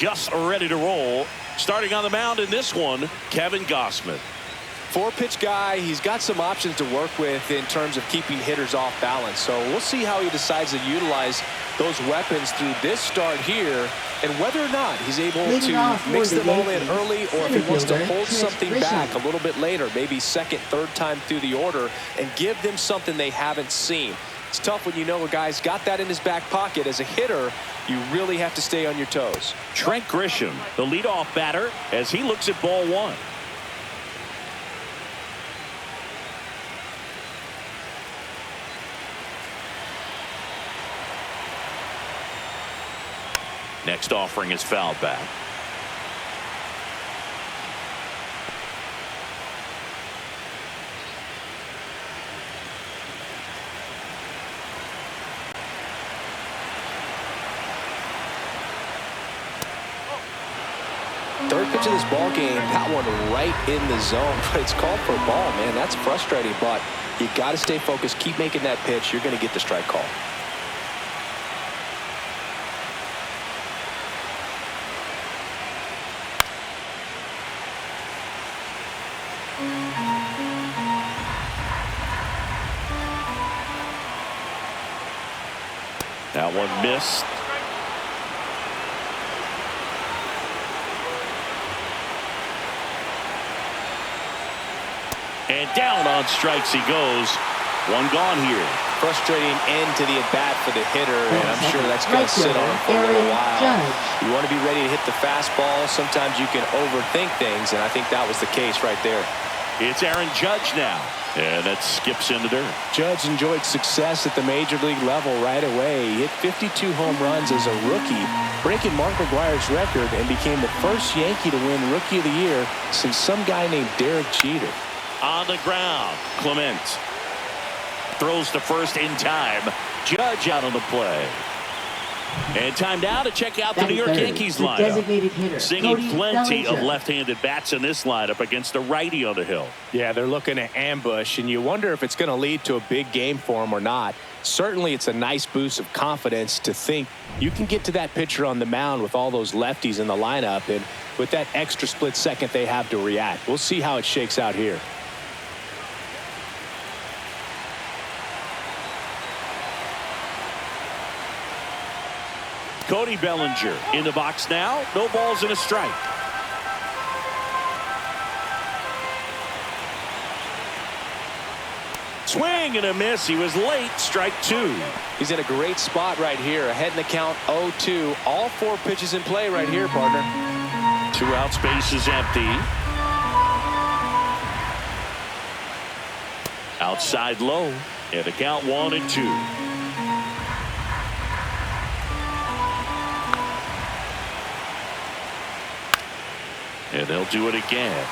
just ready to roll. Starting on the mound in this one, Kevin Gausman. Four-pitch guy. He's got some options to work with in terms of keeping hitters off balance. So we'll see how he decides to utilize those weapons through this start here, and whether or not he's able to mix them all in early, or if he wants to hold something back a little bit later, maybe second, third time through the order, and give them something they haven't seen. It's tough when you know a guy's got that in his back pocket. As a hitter, you really have to stay on your toes. Trent Grisham, the leadoff batter, as he looks at ball one. Next offering is fouled back. Third pitch of this ball game, that one right in the zone, but it's called for a ball, man. That's frustrating, but you got to stay focused. Keep making that pitch. You're going to get the strike call. That one missed. And down on strikes he goes. One gone here. Frustrating end to the at-bat for the hitter, and I'm sure that's going to sit on him for a little while. You want to be ready to hit the fastball. Sometimes you can overthink things, and I think that was the case right there. It's Aaron Judge now, and that skips in the dirt. Judge enjoyed success at the major league level right away. He hit 52 home runs as a rookie, breaking Mark McGwire's record, and became the first Yankee to win Rookie of the Year since some guy named Derek Jeter. On the ground, Clement throws to first in time. Judge out on the play. And time now to check out the New York Yankees lineup. Singing plenty of left-handed bats in this lineup against a righty on the hill. Yeah, they're looking to ambush, and you wonder if it's going to lead to a big game for them or not. Certainly, it's a nice boost of confidence to think you can get to that pitcher on the mound with all those lefties in the lineup, and with that extra split second they have to react. We'll see how it shakes out here. Cody Bellinger in the box now. No balls and a strike. Swing and a miss. He was late. Strike two. He's in a great spot right here. Ahead in the count 0-2. All four pitches in play right here, partner. 2 outs, base is empty. Outside low. And the count 1-2. And they'll do it again.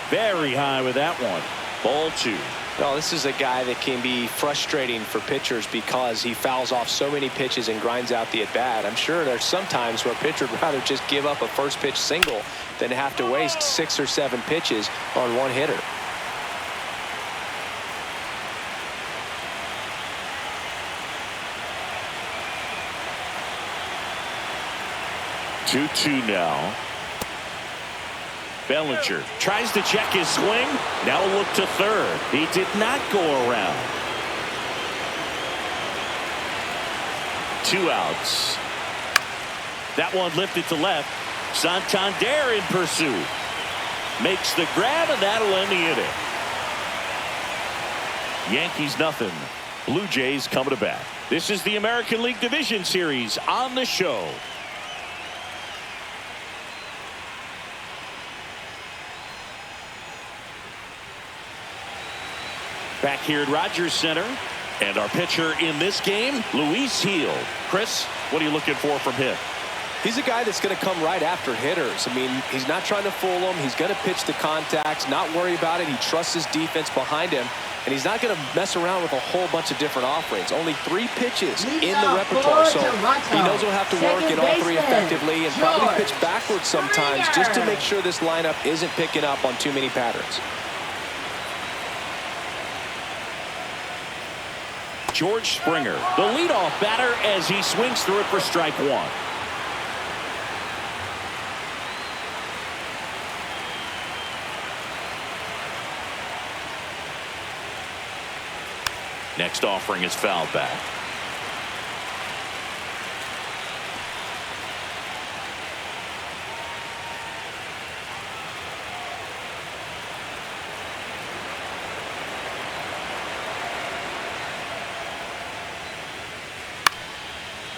Very high with that one. Ball 2. Well, this is a guy that can be frustrating for pitchers because he fouls off so many pitches and grinds out the at-bat. I'm sure there's some times where a pitcher would rather just give up a first pitch single than have to waste 6 or 7 pitches on one hitter. 2-2 now. Bellinger tries to check his swing. Now look to third. He did not go around. 2 outs. That one lifted to left. Santander in pursuit. Makes the grab, and that'll end the inning. Yankees nothing. Blue Jays coming to bat. This is the American League Division Series on the show. Back here at Rogers Center, and our pitcher in this game, Luis Gil. Chris, what are you looking for from him? He's a guy that's going to come right after hitters. I mean, he's not trying to fool them. He's going to pitch the contacts, not worry about it. He trusts his defense behind him, and he's not going to mess around with a whole bunch of different offerings. Only 3 pitches in the repertoire, so he knows he'll have to work in all 3 effectively and probably pitch backwards sometimes just to make sure this lineup isn't picking up on too many patterns. George Springer, the leadoff batter, as he swings through it for strike one. Next offering is fouled back.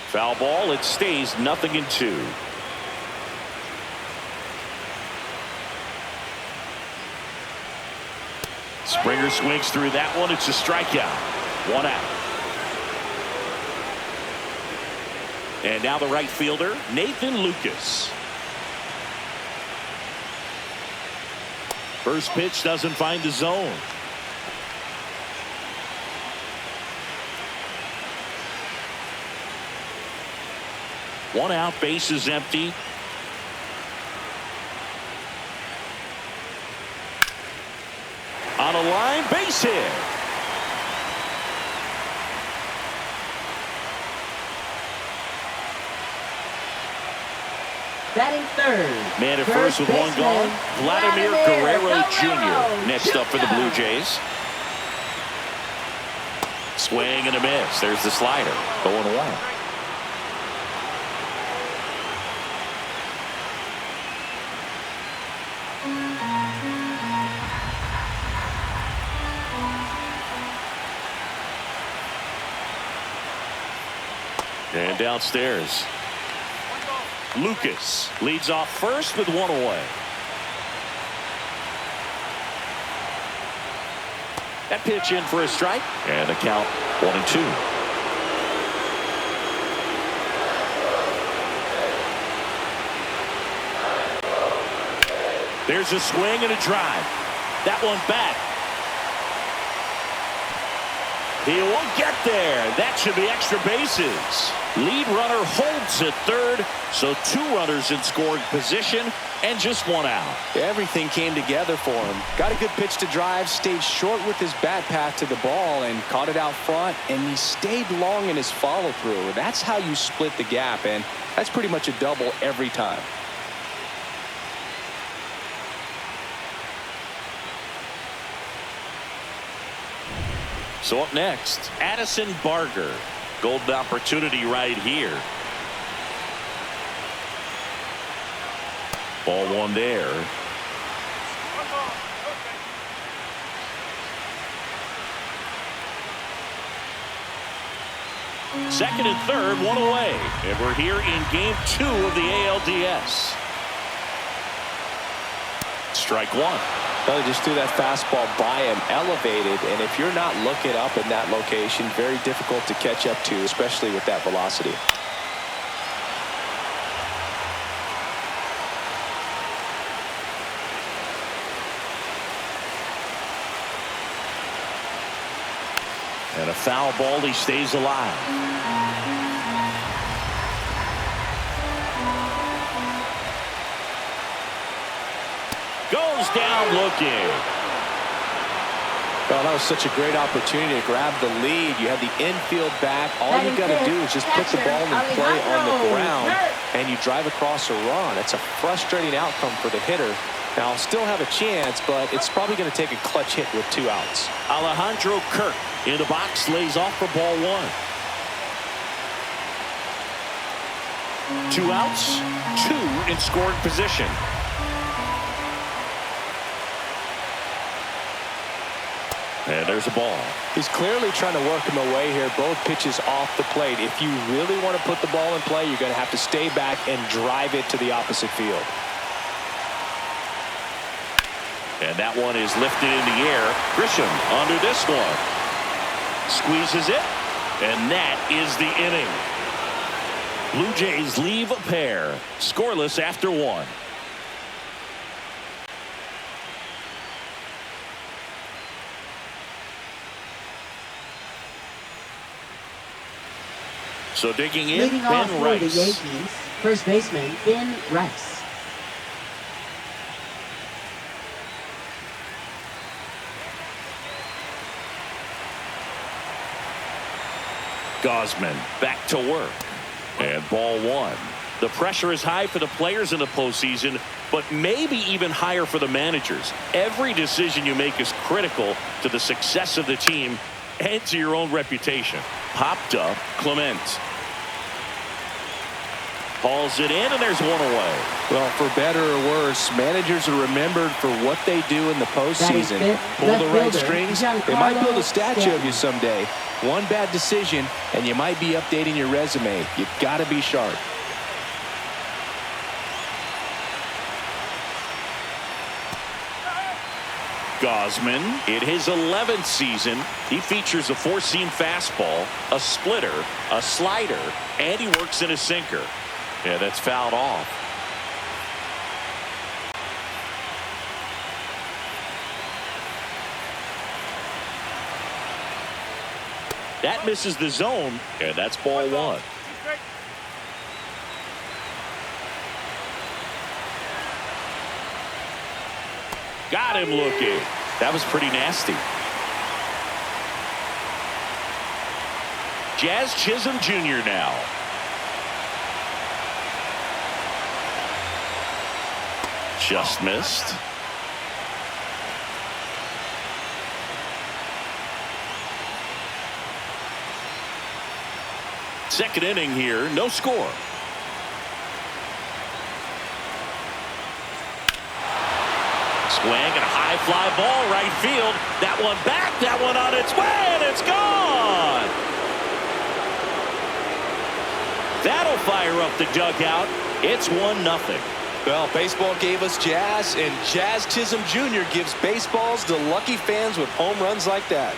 Foul ball. It stays 0-2. Springer swings through that one. It's a strikeout. 1 out. And now the right fielder, Nathan Lucas. First pitch doesn't find the zone. One out, base is empty. On a line, base hit. Batting third. Man at first with one gone. Vladimir Guerrero Jr. next up for the Blue Jays. Swing and a miss. There's the slider. 0-1. And downstairs, Lucas leads off first with one away. That pitch in for a strike, and the count 1-2. There's a swing and a drive. That one back. He won't get there. That should be extra bases. Lead runner holds at third, so 2 runners in scoring position and just 1 out. Everything came together for him. Got a good pitch to drive, stayed short with his bat path to the ball and caught it out front, and he stayed long in his follow through. That's how you split the gap, and that's pretty much a double every time. So up next, Addison Barger. Golden opportunity right here. Ball 1 there. Second and third, 1 away. And we're here in game 2 of the ALDS. Strike 1. Well, he just threw that fastball by him, elevated, and if you're not looking up in that location, very difficult to catch up to, especially with that velocity. And a foul ball, he stays alive. Goes down looking. Well, that was such a great opportunity to grab the lead. You have the infield back. All you got to do is just put the ball in play on the ground, and you drive across a run. It's a frustrating outcome for the hitter. Now, I'll still have a chance, but it's probably going to take a clutch hit with 2 outs. Alejandro Kirk in the box, lays off for ball 1. 2 outs, 2 in scoring position. And there's a ball. He's clearly trying to work him away here. Both pitches off the plate. If you really want to put the ball in play, you're going to have to stay back and drive it to the opposite field. And that one is lifted in the air. Grisham under this one. Squeezes it. And that is the inning. Blue Jays leave a pair. Scoreless after 1. So digging in, leading off Ben for Rice. the Yankees, first baseman Ben Rice. Gausman back to work. And ball one. The pressure is high for the players in the postseason, but maybe even higher for the managers. Every decision you make is critical to the success of the team and to your own reputation. Popped up, Clement. Hauls it in, and there's one away. Well, for better or worse, managers are remembered for what they do in the postseason. Pull the right strings, they might build a statue of you someday. One bad decision, and you might be updating your resume. You've got to be sharp. Gausman, in his 11th season, he features a four-seam fastball, a splitter, a slider, and he works in a sinker. Yeah, that's fouled off. That misses the zone, and that's ball one. Got him looking. That was pretty nasty. Jazz Chisholm Jr. now. Just missed. Second inning here, no score. Swing and a high fly ball right field. That one back, that one on its way, and it's gone. That'll fire up the dugout. It's 1-0. Well, baseball gave us Jazz, and Jazz Chisholm Jr. gives baseballs to lucky fans with home runs like that.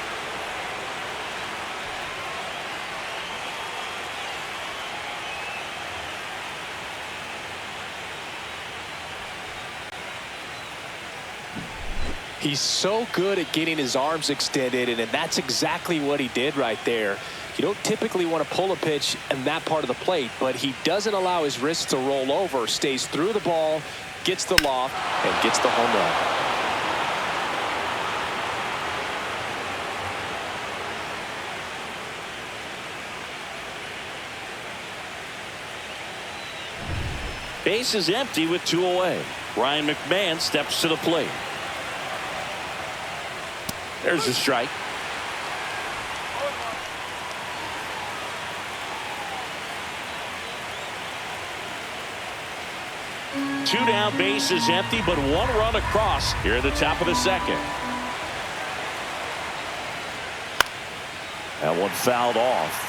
He's so good at getting his arms extended, and that's exactly what he did right there. You don't typically want to pull a pitch in that part of the plate, but he doesn't allow his wrists to roll over, stays through the ball, gets the loft, and gets the home run. Base is empty with 2 away. Ryan McMahon steps to the plate. There's a strike. Two down, base is empty, but 1 run across here at the top of the second. That one fouled off.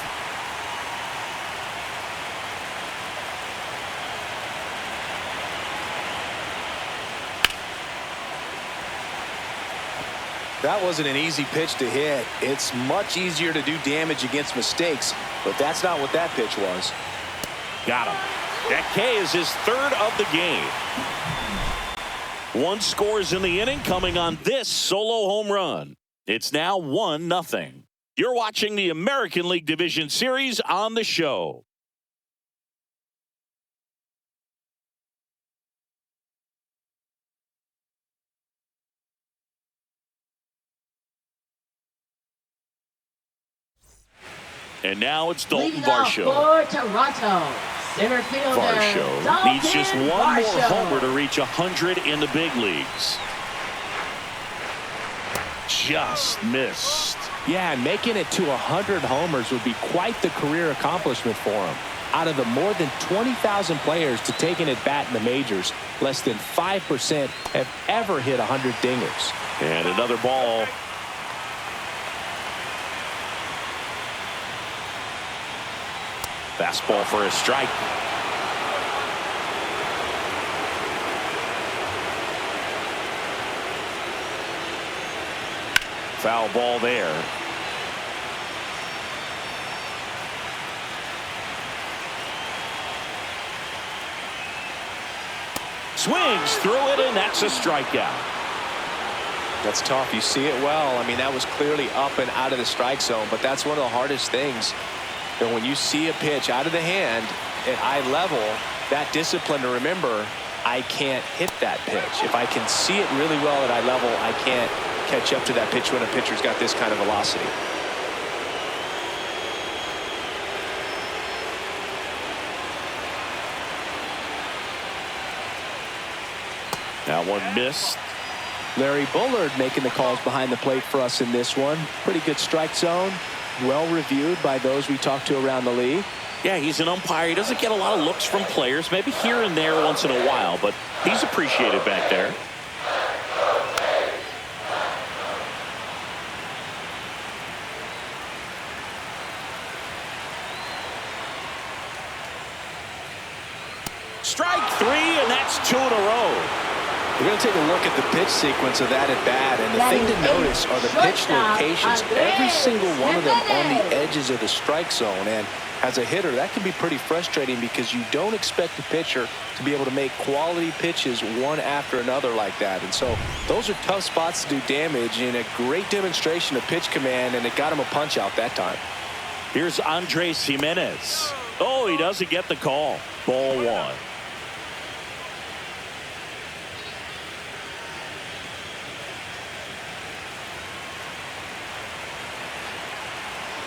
That wasn't an easy pitch to hit. It's much easier to do damage against mistakes, but that's not what that pitch was. Got him. That K is his 3rd of the game. 1 scores in the inning coming on this solo home run. It's now 1-0. You're watching the American League Division Series on the show. And now it's Dalton Varsho. For Toronto, center fielder Varsho needs just 1 more homer to reach 100 in the big leagues. Just missed. Yeah, and making it to 100 homers would be quite the career accomplishment for him. Out of the more than 20,000 players to take an at-bat in the majors, less than 5% have ever hit 100 dingers. And another ball. Fastball for a strike. Foul ball there. Swings through it, and that's a strikeout. That's tough. You see it well. I mean, that was clearly up and out of the strike zone, but that's one of the hardest things. And when you see a pitch out of the hand at eye level, that discipline to remember, I can't hit that pitch. If I can see it really well at eye level, I can't catch up to that pitch when a pitcher's got this kind of velocity. That one missed. Larry Bullard making the calls behind the plate for us in this one. Pretty good strike zone. Well reviewed by those we talked to around the league. Yeah, he's an umpire. He doesn't get a lot of looks from players, maybe here and there once in a while, but he's appreciated back there. Strike three, and that's 2 in a row. We're going to take a look at the pitch sequence of that at bat, and the thing to notice are the pitch locations. Every single one of them on the edges of the strike zone, and as a hitter, that can be pretty frustrating because you don't expect a pitcher to be able to make quality pitches one after another like that. And so those are tough spots to do damage, and a great demonstration of pitch command, and it got him a punch out that time. Here's Andres Jimenez. Oh, he doesn't get the call. Ball one.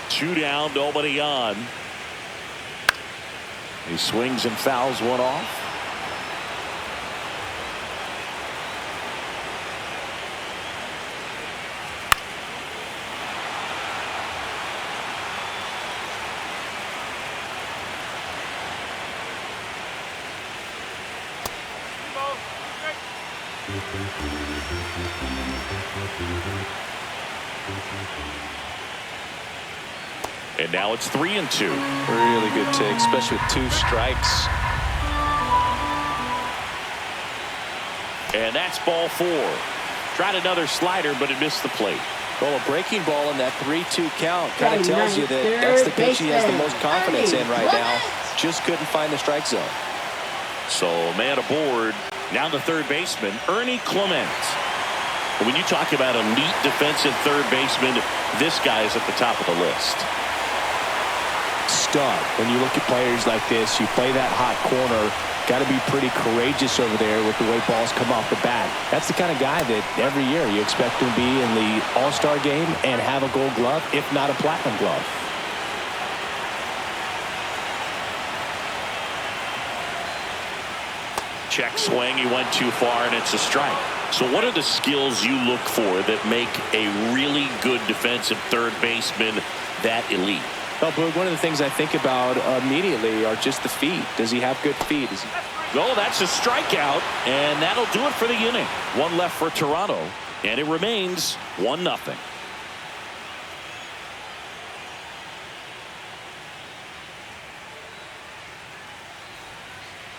Two down, nobody on. He swings and fouls one off. And now it's 3-2. Really good take, especially with 2 strikes. And that's ball 4. Tried another slider, but it missed the plate. Well, a breaking ball in that 3-2 count kind of tells you that that's the pitch he has the most confidence in right now. Just couldn't find the strike zone. So man aboard. Now the third baseman, Ernie Clement. When you talk about elite defensive third baseman, this guy is at the top of the list. Stud. When you look at players like this, you play that hot corner, got to be pretty courageous over there with the way balls come off the bat. That's the kind of guy that every year you expect to be in the All-Star game and have a gold glove, if not a platinum glove. Check swing, he went too far, and it's a strike. So what are the skills you look for that make a really good defensive third baseman that elite? Well, Boog, one of the things I think about immediately are just the feet. Does he have good feet? Oh, that's a strikeout, and that'll do it for the inning. One left for Toronto, and it remains 1-0.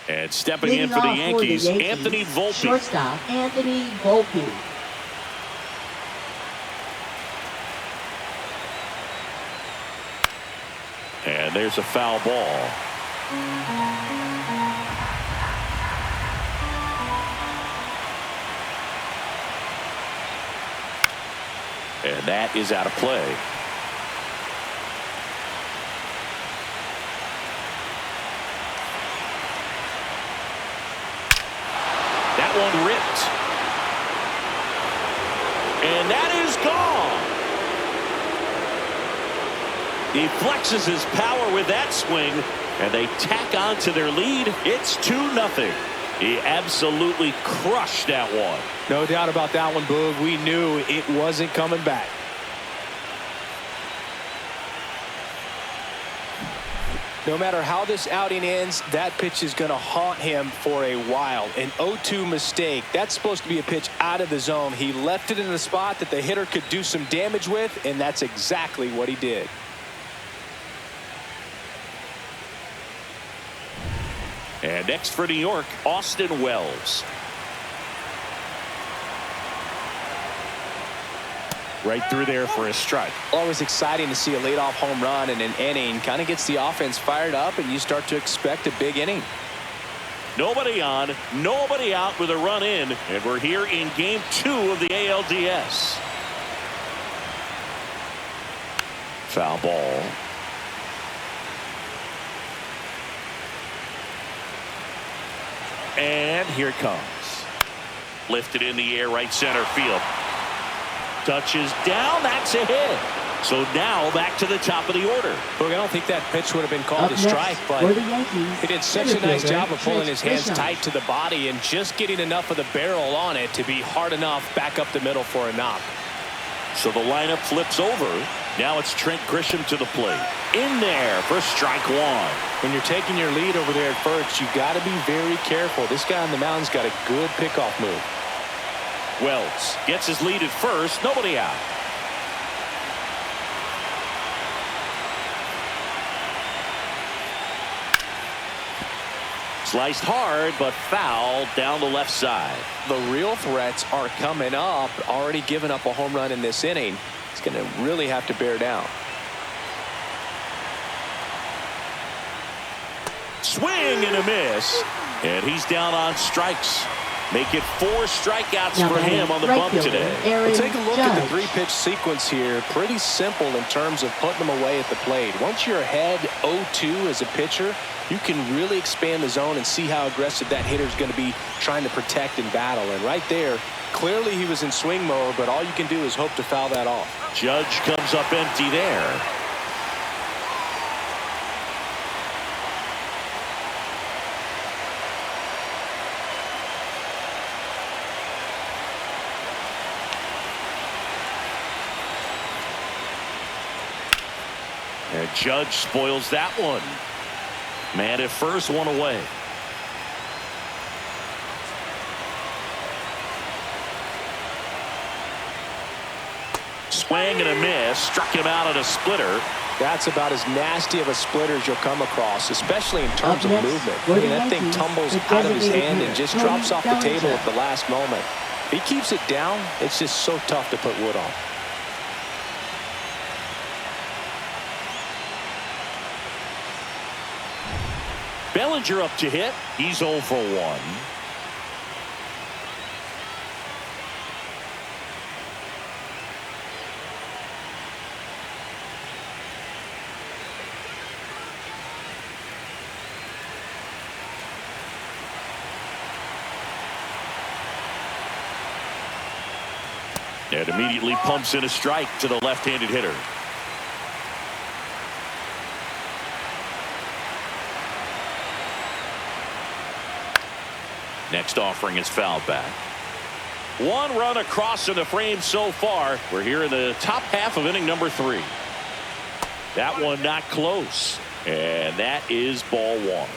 And stepping in for the Yankees, Anthony Volpe. Shortstop, Anthony Volpe. And there's a foul ball. And that is out of play. That one ripped. And that is gone. He flexes his power with that swing, and they tack on to their lead. It's 2-0. He absolutely crushed that one. No doubt about that one, Boog. We knew it wasn't coming back. No matter how this outing ends, that pitch is going to haunt him for a while. An 0-2 mistake. That's supposed to be a pitch out of the zone. He left it in the spot that the hitter could do some damage with, and that's exactly what he did. And next for New York, Austin Wells. Right through there for a strike. Always exciting to see a leadoff home run in an inning. Kind of gets the offense fired up, and you start to expect a big inning. Nobody on, nobody out with a run in, and we're here in Game 2 of the ALDS. Foul ball. And here it comes. Lifted in the air, right center field. Touches down, that's a hit. So now back to the top of the order. Look, I don't think that pitch would have been called a strike, but he did such a nice job of pulling his hands tight to the body and just getting enough of the barrel on it to be hard enough back up the middle for a knock. So the lineup flips over. Now it's Trent Grisham to the plate. In there for strike one. When you're taking your lead over there at first, you got to be very careful. This guy on the mound's got a good pickoff move. Wells gets his lead at first. Nobody out. Sliced hard, but foul down the left side. The real threats are coming up. Already given up a home run in this inning. He's going to really have to bear down. Swing and a miss. And he's down on strikes. Make it 4 strikeouts for him on the bump today. We'll take a look at the 3-pitch sequence here. Pretty simple in terms of putting them away at the plate. Once you're ahead 0-2 as a pitcher, you can really expand the zone and see how aggressive that hitter is going to be trying to protect and battle. And right there, clearly he was in swing mode, but all you can do is hope to foul that off. Judge comes up empty there. And Judge spoils that one. Man at first, one away. Swing and a miss. Struck him out at a splitter. That's about as nasty of a splitter as you'll come across, especially in terms of movement. I mean, that thing tumbles out of his hand and just drops off the table at the last moment. If he keeps it down, it's just so tough to put wood on. Bellinger up to hit. He's 0 for 1. And immediately pumps in a strike to the left-handed hitter. Next offering is fouled back. 1 run across in the frame so far. We're here in the top half of inning number 3. That one not close. And that is ball 1.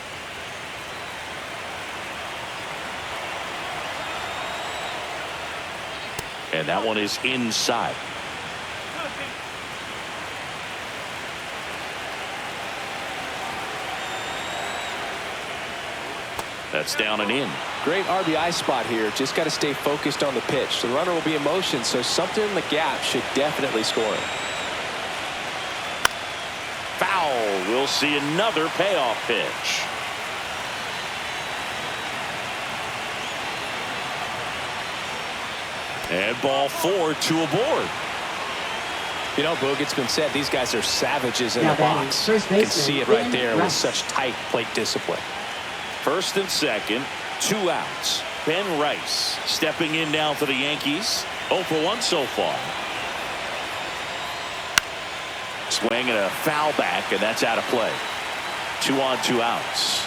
And that one is inside. That's down and in. Great RBI spot here. Just got to stay focused on the pitch. The runner will be in motion, so something in the gap should definitely score him. Foul. We'll see another payoff pitch. And ball 4, 2 aboard. You know, Boog, it's been said these guys are savages in the box. You can see it right there with such tight plate discipline. First and second, 2 outs. Ben Rice stepping in now for the Yankees. 0 for 1 so far. Swing and a foul back, and that's out of play. 2 on, 2 outs.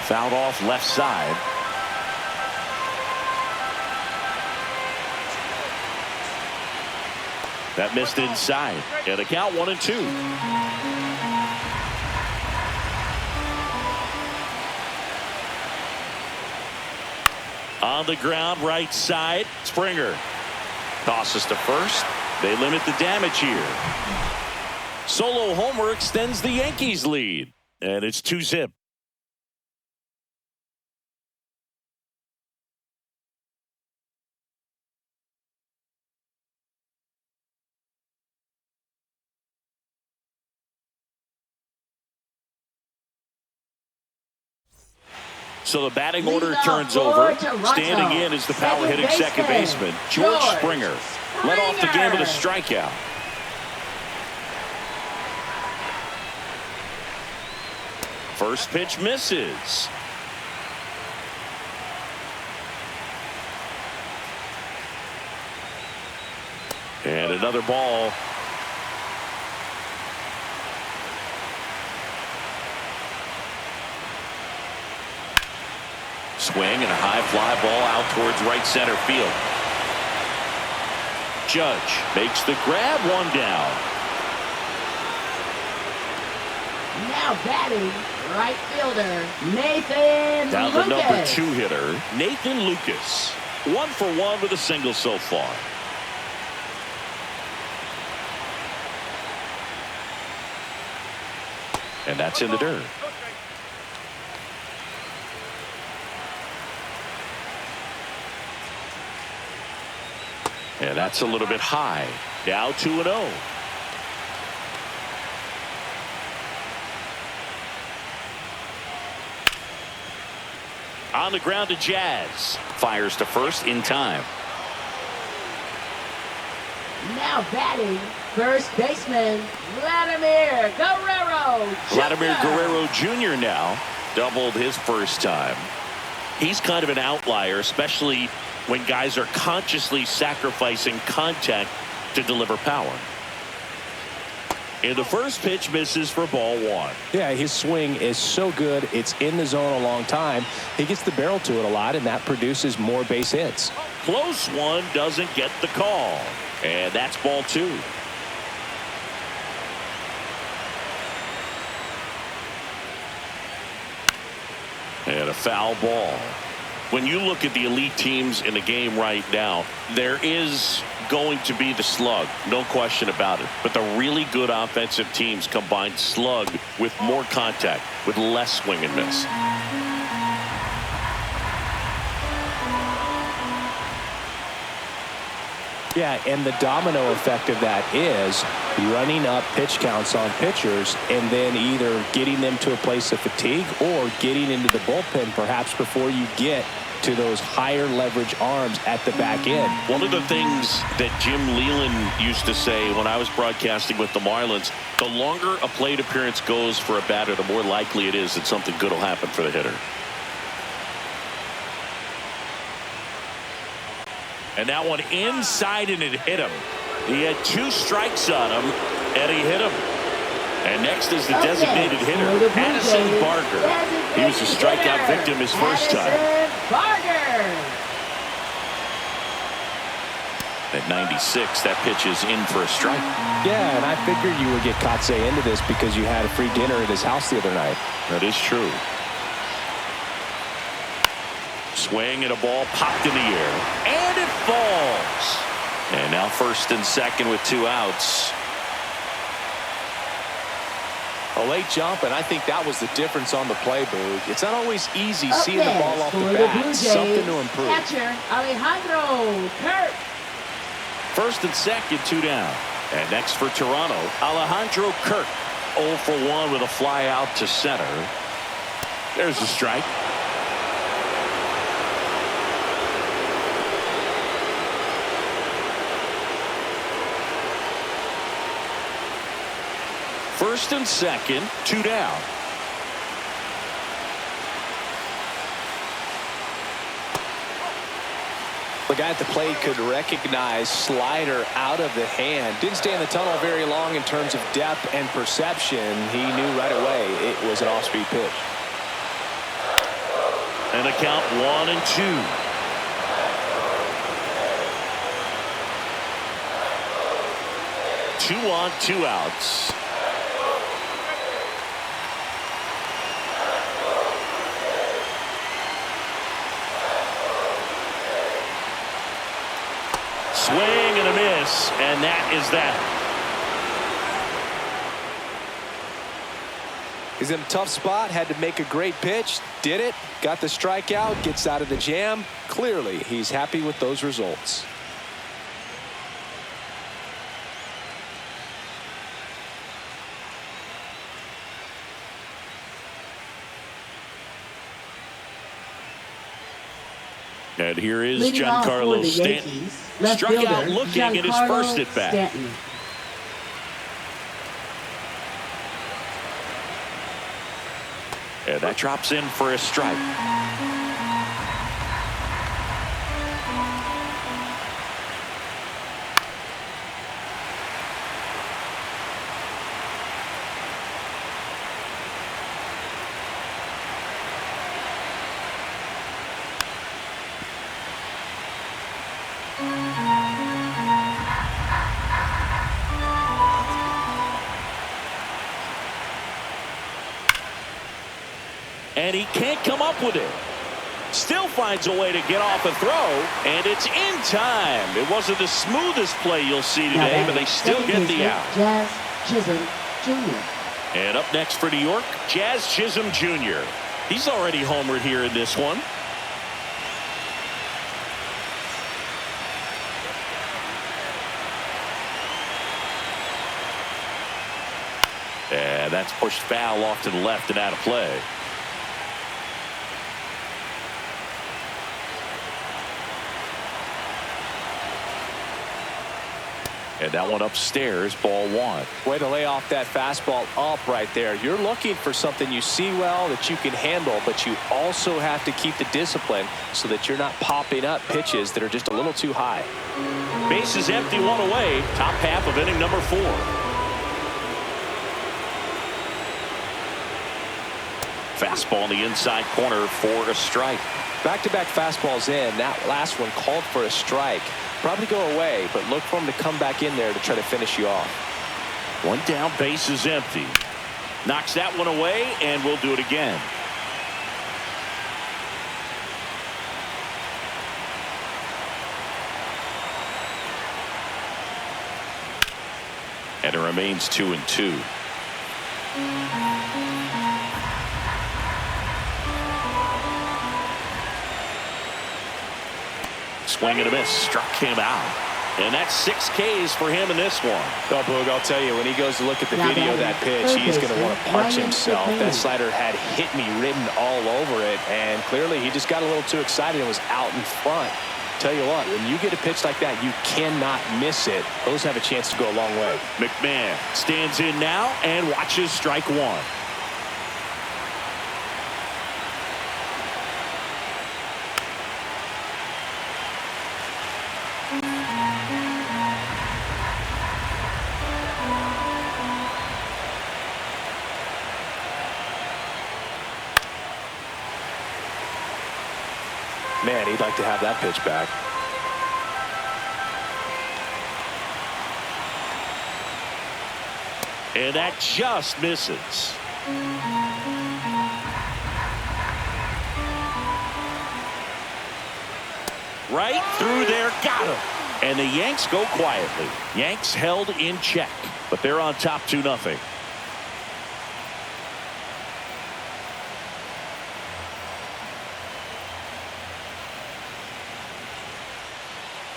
Fouled off left side. That missed inside. And the count 1-2. On the ground, right side. Springer tosses to first. They limit the damage here. Solo homer extends the Yankees lead. And it's 2-zip. So the batting order turns over. Standing in is the power hitting second baseman, George Springer. Led off the game with a strikeout. First pitch misses. And another ball. Swing and a high fly ball out towards right center field. Judge makes the grab, one down. Now batting, right fielder, Nathan Now Lucas. the number 2 hitter, Nathan Lucas. 1 for 1 with a single so far. And that's in the dirt. And that's a little bit high. Now 2-0. On the ground to Jazz. Fires to first in time. Now batting, first baseman, Vladimir Guerrero Jr. Vladimir Guerrero Jr. now doubled his first time. He's kind of an outlier, especially when guys are consciously sacrificing contact to deliver power. And the first pitch misses for ball 1. Yeah, his swing is so good. It's in the zone a long time. He gets the barrel to it a lot, and that produces more base hits. Close one, doesn't get the call. And that's ball 2. And a foul ball. When you look at the elite teams in the game right now, there is going to be the slug, no question about it. But the really good offensive teams combine slug with more contact, with less swing and miss. Yeah, and the domino effect of that is running up pitch counts on pitchers and then either getting them to a place of fatigue or getting into the bullpen perhaps before you get to those higher leverage arms at the back end. One of the things that Jim Leland used to say when I was broadcasting with the Marlins, the longer a plate appearance goes for a batter, the more likely it is that something good will happen for the hitter. And that one inside, and it hit him. He had 2 strikes on him, and he hit him. And next is the designated hitter, Addison Barger. He was a strikeout victim his first time. Barger. At 96, that pitch is in for a strike. Yeah, and I figured you would get Kotsay into this because you had a free dinner at his house the other night. That is true. Swing and a ball popped in the air, and it falls. And now first and second with 2 outs. A late jump, and I think that was the difference on the play, Boog. It's not always easy seeing the ball off the bat. Something to improve. Catcher Alejandro Kirk. First and second, 2 down. And next for Toronto, Alejandro Kirk. 0 for 1 with a fly out to center. There's a strike. First and second, 2 down. The guy at the plate could recognize slider out of the hand. Didn't stay in the tunnel very long in terms of depth and perception. He knew right away it was an off-speed pitch. And a count 1-2. Two on, 2 outs. Swing and a miss, and that is that. He's in a tough spot, had to make a great pitch, did it, got the strikeout, gets out of the jam. Clearly, he's happy with those results. And here is Leading off for Giancarlo the Stanton. Yankees, left Struck fielder, out looking at his first at bat. Stanton. And that drops in for a strike. and he can't come up with it. Still finds a way to get off a throw, and it's in time. It wasn't the smoothest play you'll see today, but they still get the out. Jazz Chisholm Jr. And up next for New York, Jazz Chisholm Jr. He's already homered here in this one. And that's pushed foul off to the left and out of play. And that one upstairs, ball one. Way to lay off that fastball up right there. You're looking for something you see well that you can handle, but you also have to keep the discipline so that you're not popping up pitches that are just a little too high. Base is empty, one away. Top half of inning number 4. Fastball in the inside corner for a strike. Back-to-back fastballs in. That last one called for a strike. Probably go away, but look for him to come back in there to try to finish you off. One down, base is empty. Knocks that one away, and we'll do it again. And it remains 2-2. Swing and a miss. Struck him out. And that's 6 Ks for him in this one. Oh, Boog, I'll tell you, when he goes to look at the video of that pitch, he's going to want to punch himself. That slider had hit me written all over it, and clearly he just got a little too excited and was out in front. Tell you what, when you get a pitch like that, you cannot miss it. Those have a chance to go a long way. McMahon stands in now and watches strike one. Man, he'd like to have that pitch back. And that just misses. Right through there, got him. And the Yanks go quietly. Yanks held in check, but they're on top 2-0.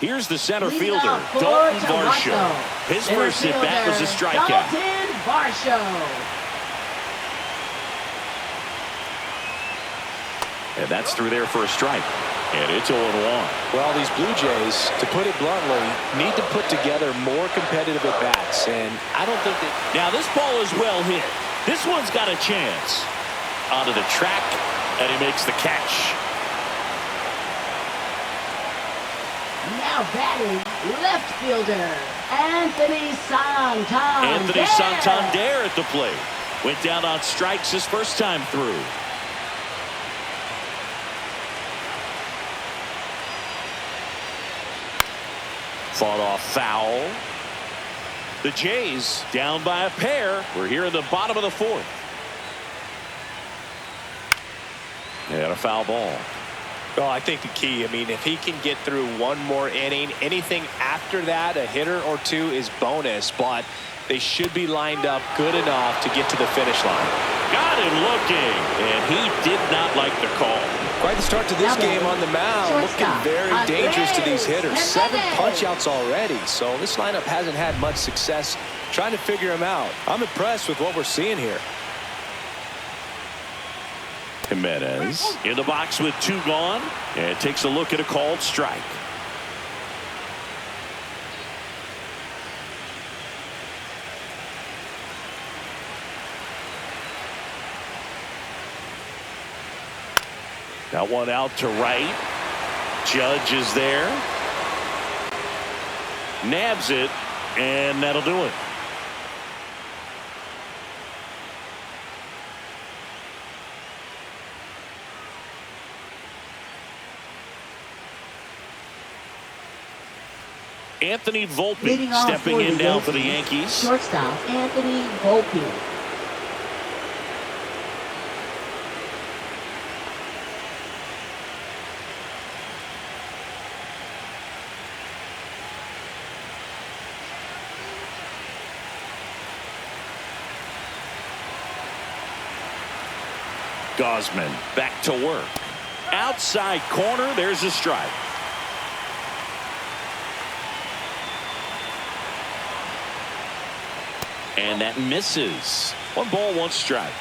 Here's the center fielder, Dalton Varsho. His first at bat was a strikeout. Dalton Varsho. And that's through there for a strike. And it's 0-1. Well, these Blue Jays, to put it bluntly, need to put together more competitive at-bats. And I don't think that... Now, this ball is well hit. This one's got a chance. Onto the track, and he makes the catch. Now batting, left fielder, Anthony Santander. Anthony Santander at the plate. Went down on strikes his first time through. Fought off foul. The Jays down by a pair. We're here in the bottom of the 4th. And a foul ball. Well, I think the key, I mean, if he can get through one more inning, anything after that, a hitter or two is bonus, but they should be lined up good enough to get to the finish line. Got him looking, and he did not like the call. Quite the start to this game on the mound, looking very dangerous to these hitters. 7 punch-outs already, so this lineup hasn't had much success trying to figure him out. I'm impressed with what we're seeing here. Jimenez in the box with 2 gone, and takes a look at a called strike. That one out to right. Judge is there. Nabs it, and that'll do it. Anthony Volpe stepping in now for the Yankees. Shortstop Anthony Volpe. Gosman back to work. Outside corner, there's a strike. And that misses. 1 ball, 1 strike.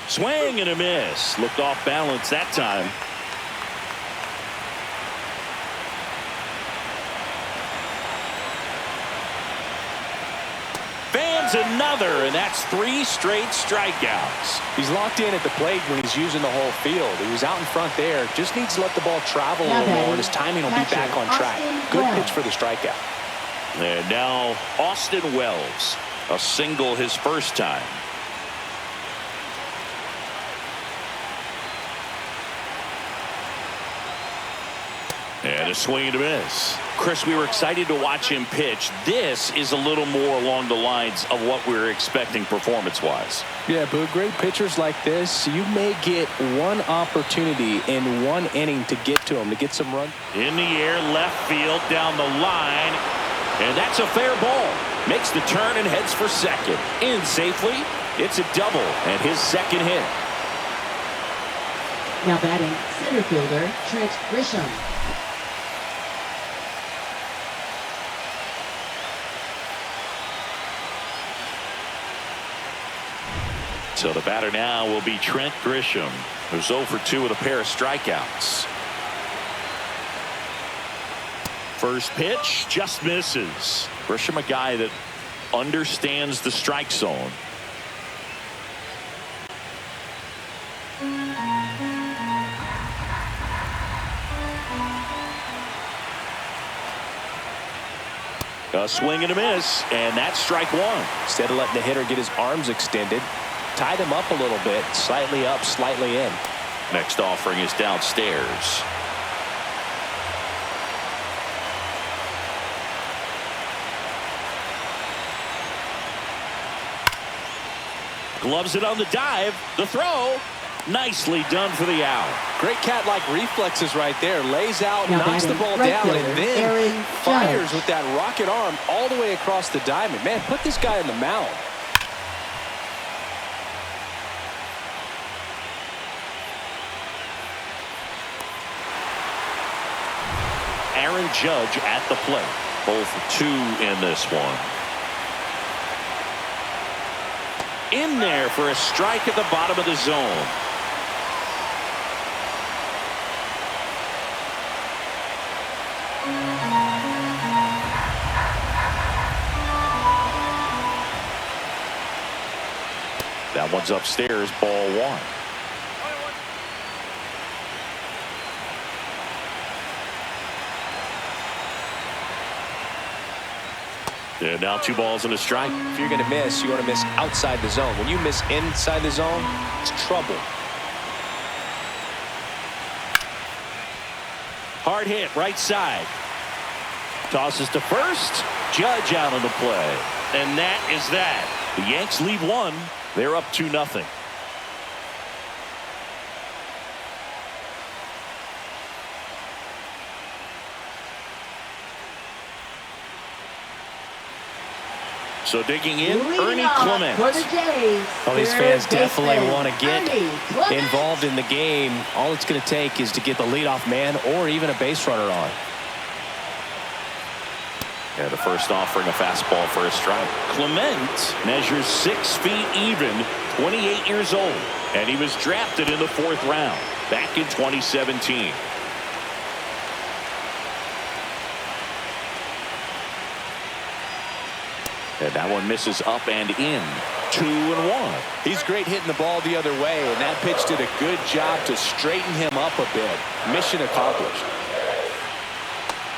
Swing and a miss. Looked off balance that time. Fans another, and that's 3 straight strikeouts. He's locked in at the plate when he's using the whole field. He was out in front there. Just needs to let the ball travel a little more, and his timing will be back on track. Good pitch for the strikeout. And now Austin Wells. A single his first time. And a swing and a miss. Chris, we were excited to watch him pitch. This is a little more along the lines of what we were expecting performance-wise. Yeah, but great pitchers like this, you may get one opportunity in 1 inning to get to him, to get some run. In the air, left field, down the line. And that's a fair ball. Makes the turn and heads for second. In safely. It's a double and his second hit. Now batting, center fielder Trent Grisham. So the batter now will be Trent Grisham, who's 0 for 2 with a pair of strikeouts. First pitch just misses. Grisham, a guy that understands the strike zone. A swing and a miss, and that's strike 1. Instead of letting the hitter get his arms extended, tied him up a little bit, slightly up, slightly in. Next offering is downstairs. Gloves it on the dive. The throw. Nicely done for the out. Great cat-like reflexes right there. Lays out, now knocks the ball right down, fielder, and then Aaron fires Judge. with that rocket arm all the way across the diamond. Man, put this guy in the mound. Aaron Judge at the plate. 0 for 2 in this one. In there for a strike at the bottom of the zone. That one's upstairs, ball 1. And now 2 balls and a strike. If you're going to miss, you want to miss outside the zone. When you miss inside the zone, it's trouble. Hard hit, right side. Tosses to first. Judge out on the play. And that is that. The Yanks lead 1. They're up 2-0. So digging in, Ernie Clement. For the Jays, Oh, these fans third definitely baseman, want to get Ernie Clement. involved in the game. All it's going to take is to get the leadoff man or even a base runner on. Yeah, the first offering a fastball for a strike. Clement measures 6 feet even, 28 years old, and he was drafted in the 4th round back in 2017. And that one misses up and in. 2-1. He's great hitting the ball the other way, and that pitch did a good job to straighten him up a bit. Mission accomplished.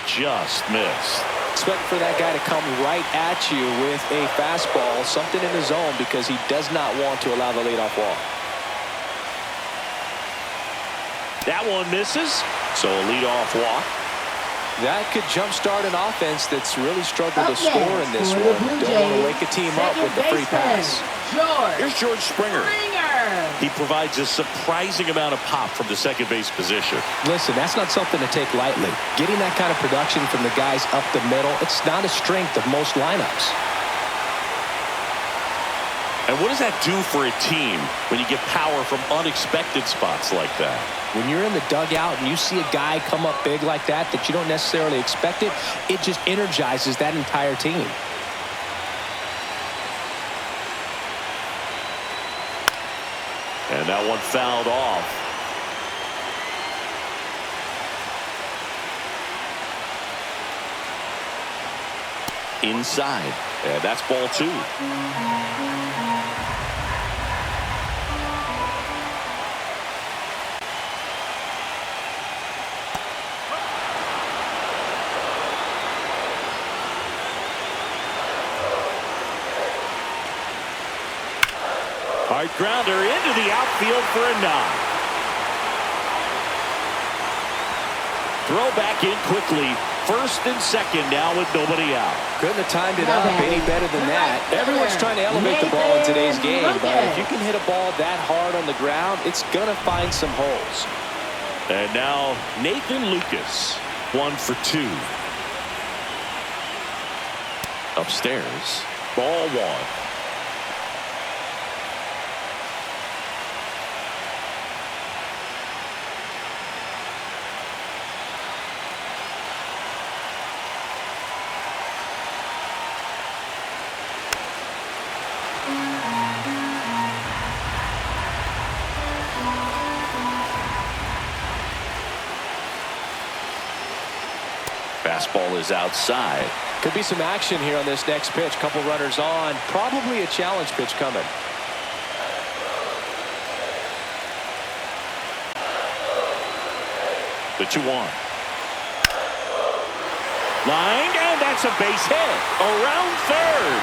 Just missed. Expect for that guy to come right at you with a fastball, something in the zone, because he does not want to allow the leadoff walk. That one misses. So a leadoff walk. That could jumpstart an offense that's really struggled to Up score next in this for one. the Blue Don't want to Jays, wake a team up with the free second pass. baseman, Here's George Springer. Springer. He provides a surprising amount of pop from the second base position. Listen, that's not something to take lightly. Getting that kind of production from the guys up the middle, it's not a strength of most lineups. what does that do for a team when you get power from unexpected spots like that? When you're in the dugout and you see a guy come up big like that you don't necessarily expect it, it just energizes that entire team. And that one fouled off. Inside. And that's ball 2. Hard grounder into the outfield for a knock. Throw back in quickly. First and second now with nobody out. Couldn't have timed it up any better than that. Everyone's trying to elevate the ball in today's game, but if you can hit a ball that hard on the ground, it's going to find some holes. And now Nathan Lucas, 1 for 2. Upstairs, ball 1. Fastball is outside. Could be some action here on this next pitch. Couple runners on. Probably a challenge pitch coming. The 2-1. Lined, and that's a base hit. Around third.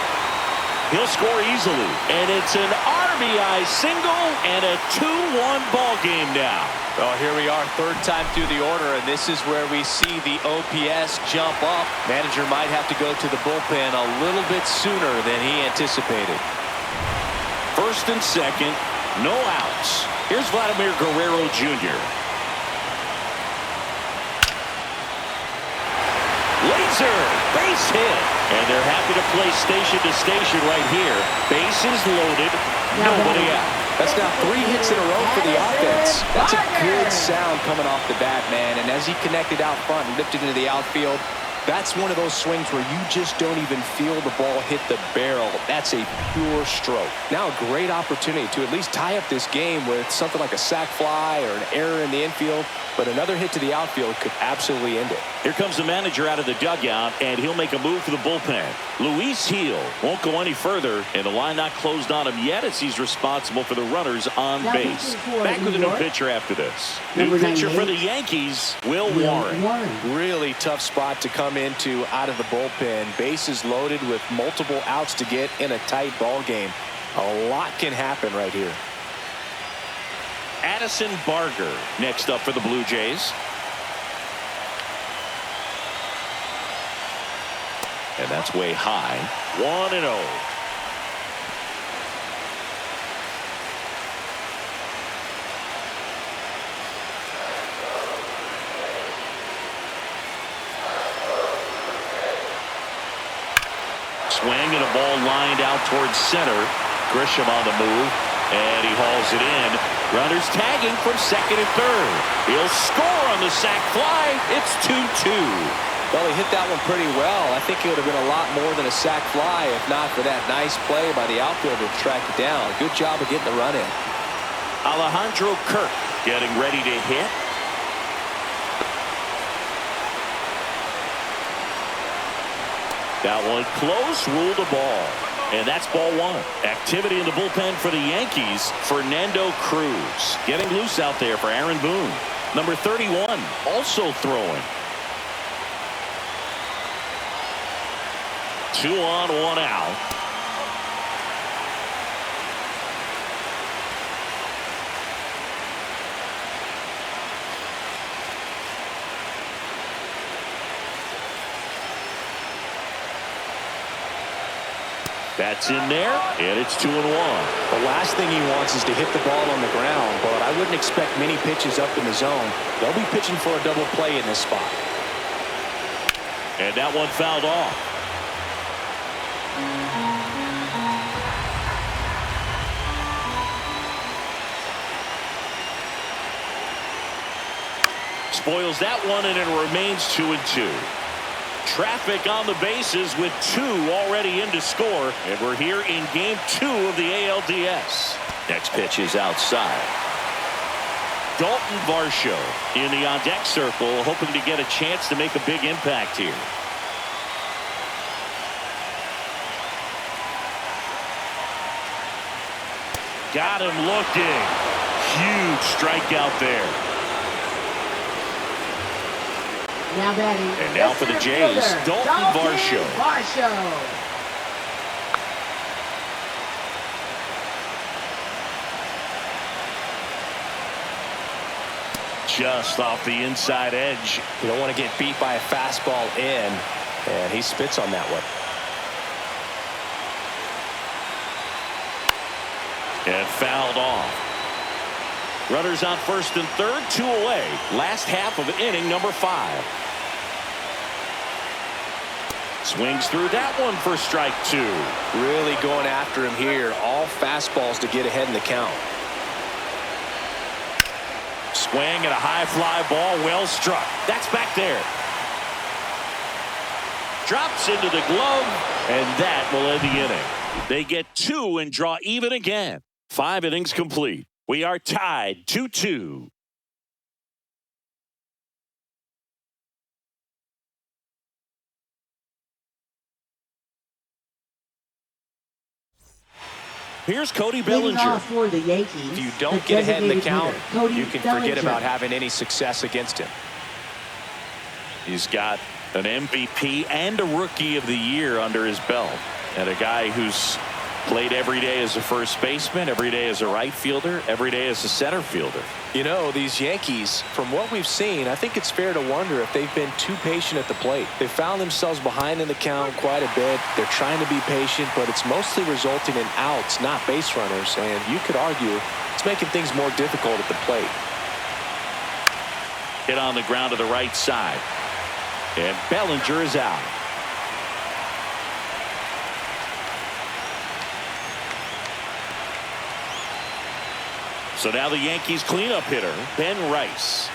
He'll score easily. And it's an RBI single and a 2-1 ball game now. Well, here we are, third time through the order, and this is where we see the OPS jump up. Manager might have to go to the bullpen a little bit sooner than he anticipated. First and second, no outs. Here's Vladimir Guerrero Jr. Laser, base hit. And they're happy to play station to station right here. Bases loaded, nobody out. That's now 3 hits in a row for the offense. That's a good sound coming off the bat, man. And as he connected out front and lifted into the outfield, that's one of those swings where you just don't even feel the ball hit the barrel. That's a pure stroke. Now a great opportunity to at least tie up this game with something like a sac fly or an error in the infield. But another hit to the outfield could absolutely end it. Here comes the manager out of the dugout, and he'll make a move for the bullpen. Luis Gil won't go any further, and the line not closed on him yet as he's responsible for the runners on base. Back with a new pitcher after this. New pitcher for the Yankees, Will Warren. Really tough spot to come into out of the bullpen. Bases loaded with multiple outs to get in a tight ball game. A lot can happen right here. Addison Barger next up for the Blue Jays. And that's way high. 1-0. Swing and a ball lined out towards center. Grisham on the move. And he hauls it in. Runners tagging from second and third. He'll score on the sac fly. It's 2-2. Well, he hit that one pretty well. I think it would have been a lot more than a sac fly if not for that nice play by the outfielder to track it down. Good job of getting the run in. Alejandro Kirk getting ready to hit. That one close, ruled a ball. And that's ball 1. Activity in the bullpen for the Yankees. Fernando Cruz getting loose out there for Aaron Boone. Number 31 also throwing. 2 on, 1 out. That's in there, and it's 2-1. The last thing he wants is to hit the ball on the ground, but I wouldn't expect many pitches up in the zone. They'll be pitching for a double play in this spot. And that one fouled off. Spoils that one, and it remains 2-2. Traffic on the bases with 2 already in to score, and we're here in game 2 of the ALDS. Next pitch is outside. Dalton Varsho in the on-deck circle, hoping to get a chance to make a big impact here. Got him looking. Huge strikeout there. Now batting. And now for the Jays, Dalton Varsho. Just off the inside edge. You don't want to get beat by a fastball in, and he spits on that one. And fouled off. Runners on first and third, 2 away. Last half of inning number 5. Swings through that one for strike 2. Really going after him here. All fastballs to get ahead in the count. Swing and a high fly ball, well struck. That's back there. Drops into the glove, and that will end the inning. They get 2 and draw even again. 5 innings complete. We are tied 2-2. Here's Cody Bellinger. For the Yankees, if you don't get ahead in the count, you can Bellinger. forget about having any success against him. He's got an MVP and a Rookie of the Year under his belt, and a guy who's played every day as a first baseman, every day as a right fielder, every day as a center fielder. You know, these Yankees, from what we've seen, I think it's fair to wonder if they've been too patient at the plate. They've found themselves behind in the count quite a bit. They're trying to be patient, but it's mostly resulting in outs, not base runners. And you could argue it's making things more difficult at the plate. Hit on the ground to the right side. And Bellinger is out. So now the Yankees cleanup hitter, Ben Rice.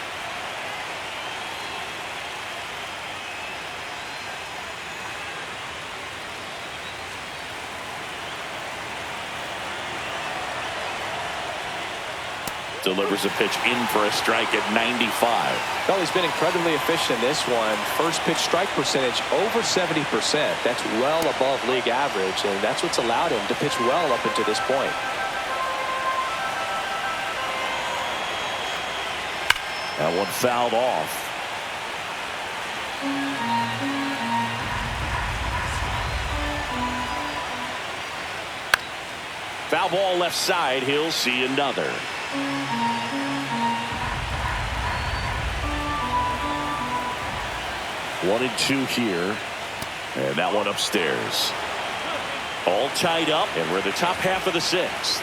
Delivers a pitch in for a strike at 95. Well, he's been incredibly efficient in this one. First pitch strike percentage over 70%. That's well above league average, and that's what's allowed him to pitch well up until this point. That one fouled off. Foul ball left side. He'll see another. One and 2 here. And that one upstairs. All tied up, and we're the top half of the 6th.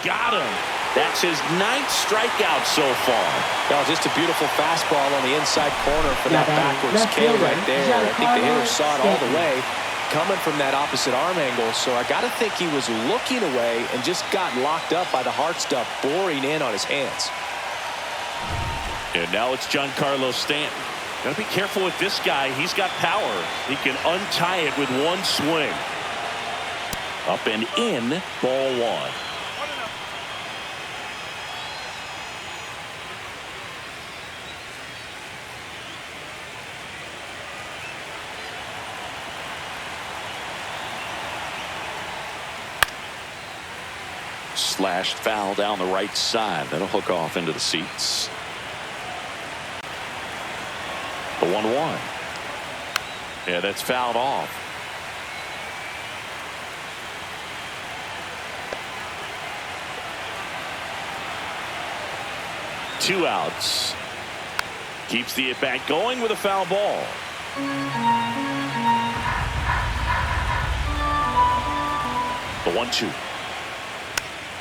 Got him. That's his 9th strikeout so far. Now, just a beautiful fastball on the inside corner for that backwards K right there. I think the hitter saw it all the way coming from that opposite arm angle. So I got to think he was looking away and just got locked up by the hard stuff boring in on his hands. And now it's Giancarlo Stanton. Got to be careful with this guy. He's got power. He can untie it with one swing. Up and in, ball 1. Slashed foul down the right side. That'll hook off into the seats. The 1-1. Yeah, that's fouled off. Two outs. Keeps the at-bat going with a foul ball. The 1-2.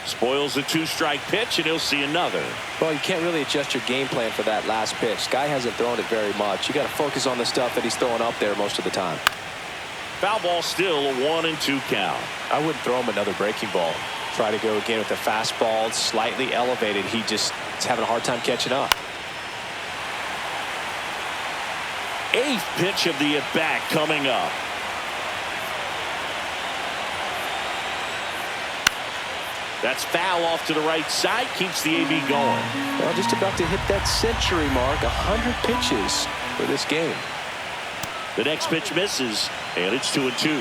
Spoils the 2-strike pitch, and he'll see another. Well, you can't really adjust your game plan for that last pitch. Guy hasn't thrown it very much. You got to focus on the stuff that he's throwing up there most of the time. Foul ball still, a 1-2 count. I wouldn't throw him another breaking ball. Try to go again with the fastball, slightly elevated. He just is having a hard time catching up. 8th pitch of the at-bat coming up. That's foul off to the right side. Keeps the AB going. Well, just about to hit that century mark. 100 pitches for this game. The next pitch misses, and it's 2-2.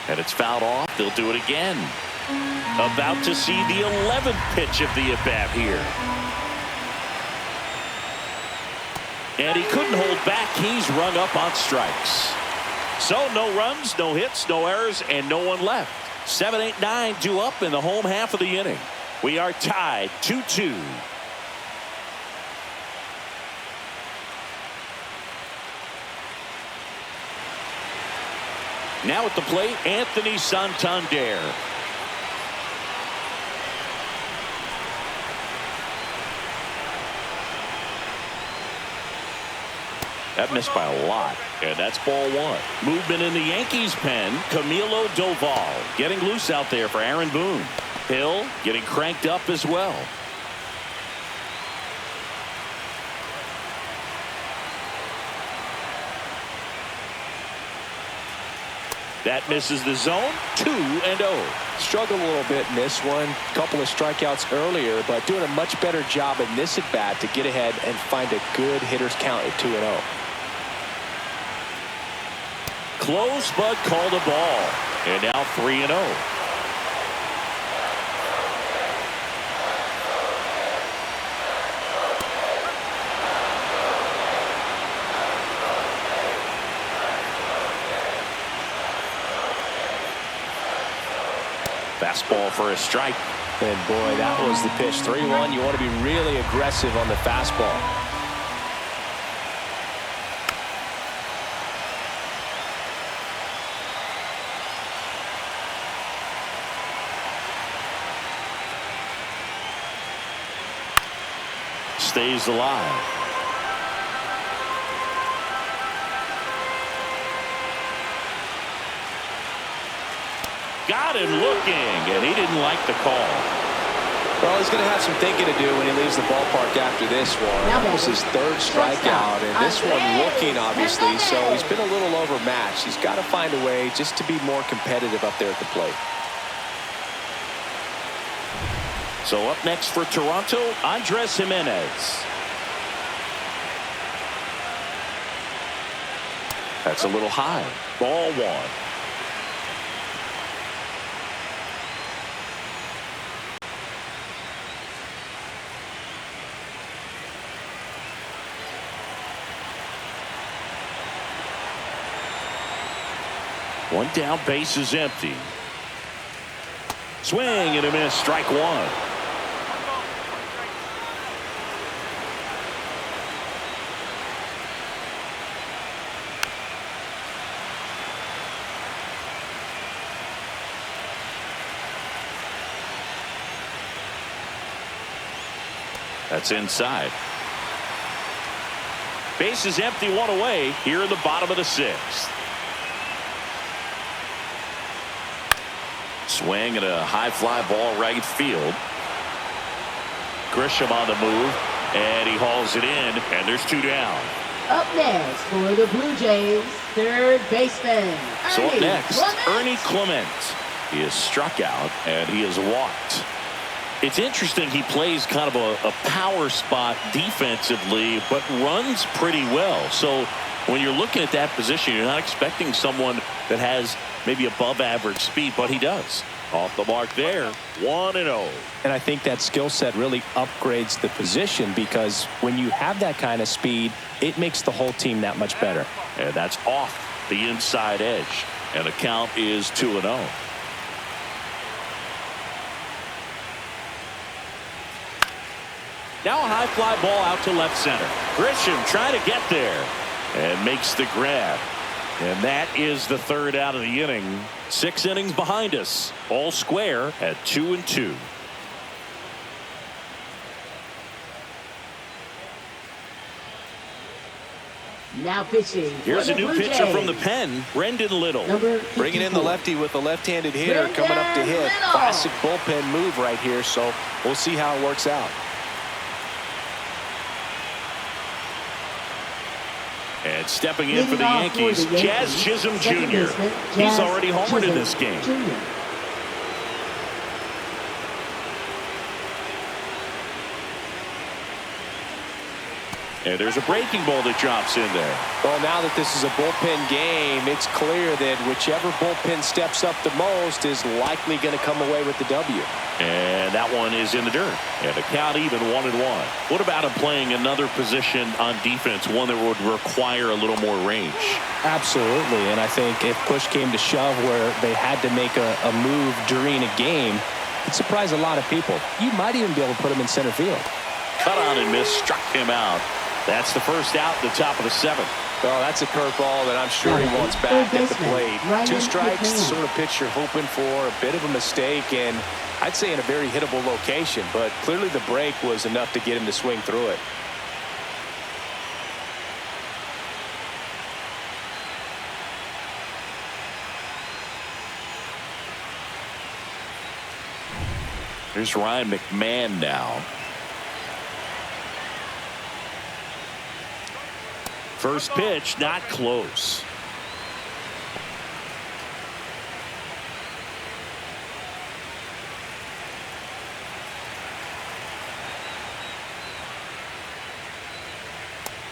And it's fouled off. They'll do it again. About to see the 11th pitch of the at-bat here. And he couldn't hold back. He's rung up on strikes. So no runs, no hits, no errors, and no one left. 7, 8, 9 due up in the home half of the inning. We are tied 2-2. Now at the plate, Anthony Santander. That missed by a lot, and that's ball 1. Movement in the Yankees pen. Camilo Doval getting loose out there for Aaron Boone. Hill getting cranked up as well. That misses the zone. 2-0. Struggled a little bit in this one. Couple of strikeouts earlier, but doing a much better job in this at bat to get ahead and find a good hitter's count at 2-0. Close, but called a ball. And now 3-0. Fastball for a strike. And boy, that was the pitch. 3-1. You want to be really aggressive on the fastball. Stays alive. Got him looking, and he didn't like the call. Well, he's going to have some thinking to do when he leaves the ballpark after this one. That was his 3rd strikeout, and this one looking, obviously, so he's been a little overmatched. He's got to find a way just to be more competitive up there at the plate. So up next for Toronto, Andres Jimenez. That's a little high. Ball 1. One down, base is empty. Swing and a miss, strike 1. That's inside. Base is empty, 1 away here in the bottom of the 6th. Swing and a high fly ball right field. Grisham on the move, and he hauls it in, and there's 2 down. Up next for the Blue Jays, 3rd baseman. So up next, Ernie Clement. He is struck out, and he is walked. It's interesting, he plays kind of a power spot defensively, but runs pretty well. So when you're looking at that position, you're not expecting someone that has maybe above average speed, but he does. Off the mark there, 1-0. And I think that skill set really upgrades the position, because when you have that kind of speed, it makes the whole team that much better. And that's off the inside edge, and the count is 2-0. Now a high fly ball out to left center. Grisham trying to get there and makes the grab. And that is the 3rd out of the inning. 6 innings behind us. All square at 2-2. Now pitching. Here's a new pitcher from the pen, Brendan Little. Bringing in the lefty with a left-handed hitter coming up to hit. Classic bullpen move right here, so we'll see how it works out. And stepping in for the Yankees, Jazz Chisholm Jr. He's already homered in this game. And there's a breaking ball that drops in there. Well, now that this is a bullpen game, it's clear that whichever bullpen steps up the most is likely going to come away with the W. And that one is in the dirt. And the count even 1-1. What about him playing another position on defense, one that would require a little more range? Absolutely. And I think if push came to shove where they had to make a move during a game, it'd surprise a lot of people. You might even be able to put him in center field. Cut on and miss, struck him out. That's the first out, the top of the 7th. Well, that's a curveball that I'm sure he wants back at the plate. 2 strikes, sort of pitch you're hoping for, a bit of a mistake, and I'd say in a very hittable location, but clearly the break was enough to get him to swing through it. There's Ryan McMahon now. First pitch, not close.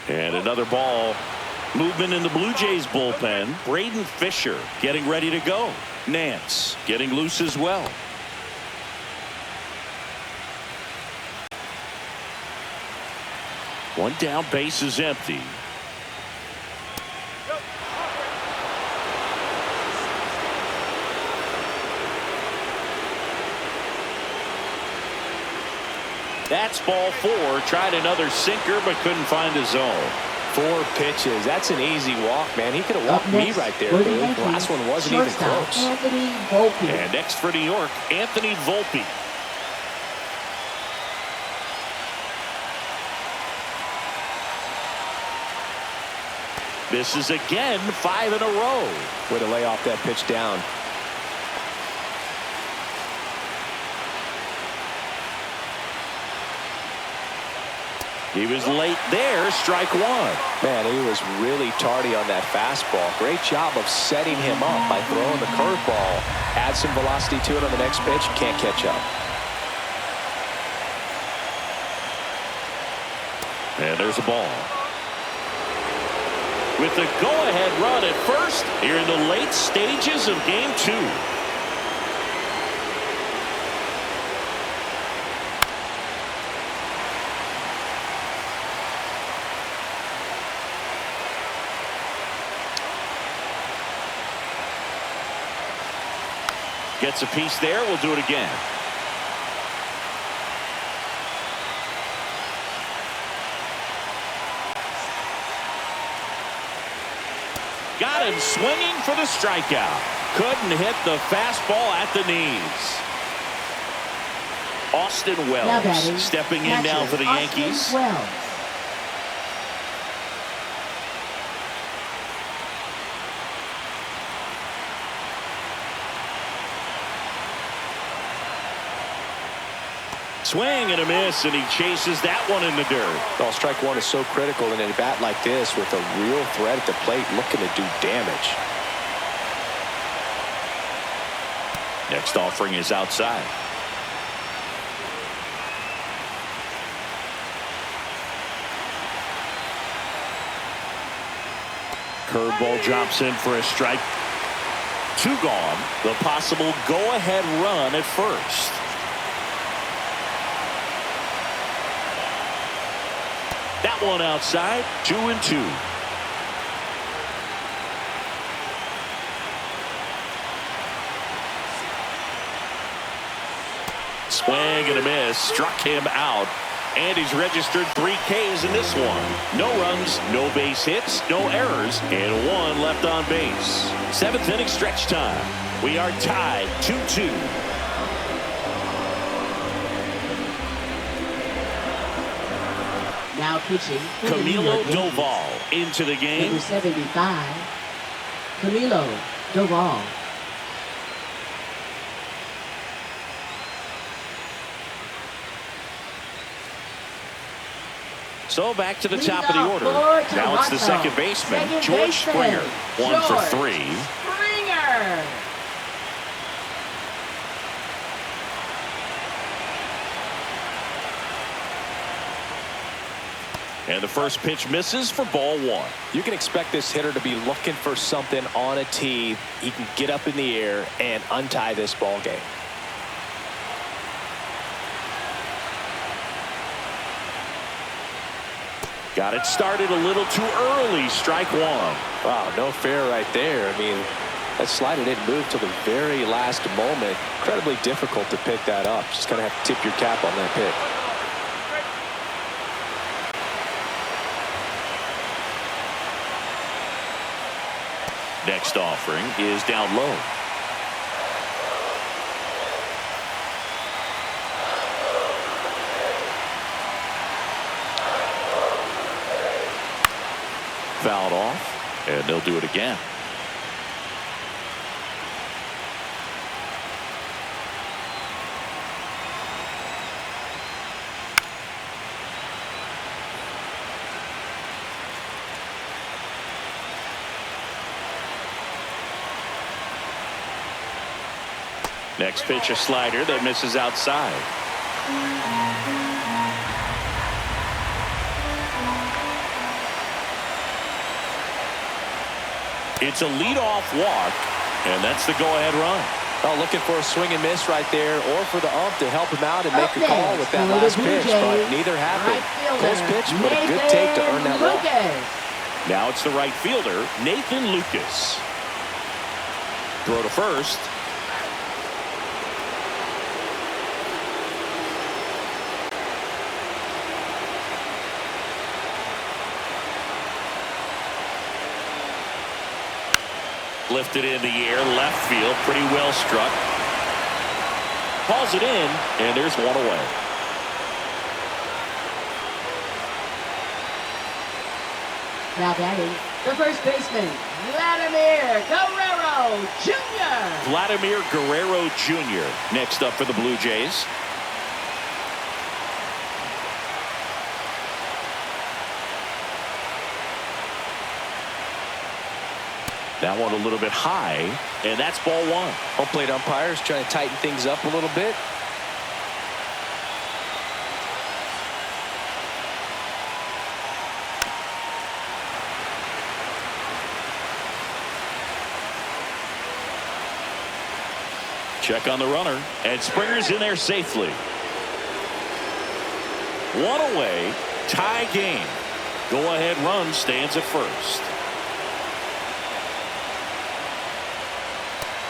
And another ball. Movement in the Blue Jays bullpen. Braden Fisher getting ready to go. Nance getting loose as well. One down, base is empty. That's ball 4. Tried another sinker, but couldn't find a zone. 4 pitches. That's an easy walk, man. He could have walked me right there. The last one wasn't even close. And next for New York, Anthony Volpe. This is again 5 in a row. Way to lay off that pitch down. He was late there, strike 1. Man, he was really tardy on that fastball. Great job of setting him up by throwing the curveball. Add some velocity to it on the next pitch, can't catch up. And there's a ball. With the go-ahead run at first, here in the late stages of Game 2. Gets a piece there. We'll do it again. Got him swinging for the strikeout. Couldn't hit the fastball at the knees. Austin Wells stepping in now for the Yankees. Swing and a miss, and he chases that one in the dirt. Well, strike 1 is so critical in a bat like this with a real threat at the plate looking to do damage. Next offering is outside. Curveball drops in for a strike. 2 gone. The possible go-ahead run at first. That one outside, 2-2. Swing and a miss, struck him out, and he's registered 3 Ks in this one. No runs, no base hits, no errors, and 1 left on base. 7th inning stretch time. We are tied 2-2. Now pitching for the New Camilo York Yankees. Doval into the game. Number 75, Camilo Doval. So back to the top of the Leadoff order. for Now it's the Toronto. second baseman, Second George baseman, Springer. 1 for George 3. Springer. And the first pitch misses for ball 1. You can expect this hitter to be looking for something on a tee. He can get up in the air and untie this ball game. Got it started a little too early. Strike 1. Wow, no fair right there. I mean, that slider didn't move till the very last moment. Incredibly difficult to pick that up. Just kind of have to tip your cap on that pick. Next offering is down low. Fouled off, and they'll do it again. Next pitch, a slider that misses outside. It's a leadoff walk, and that's the go-ahead run. Oh, looking for a swing and miss right there, or for the ump to help him out and Up make a call with that last pitch, but neither happened. Close pitch, but a good take to earn that walk. Now it's the right fielder, Nathan Lucas. Throw to first. Lifted in the air, left field, pretty well struck. Calls it in, and there's one away. Now batting, the first baseman, Vladimir Guerrero Jr. Vladimir Guerrero Jr. next up for the Blue Jays. That one a little bit high, and that's ball 1. Home plate umpires trying to tighten things up a little bit. Check on the runner, and Springer's in there safely. One away, tie game. Go-ahead run stands at first.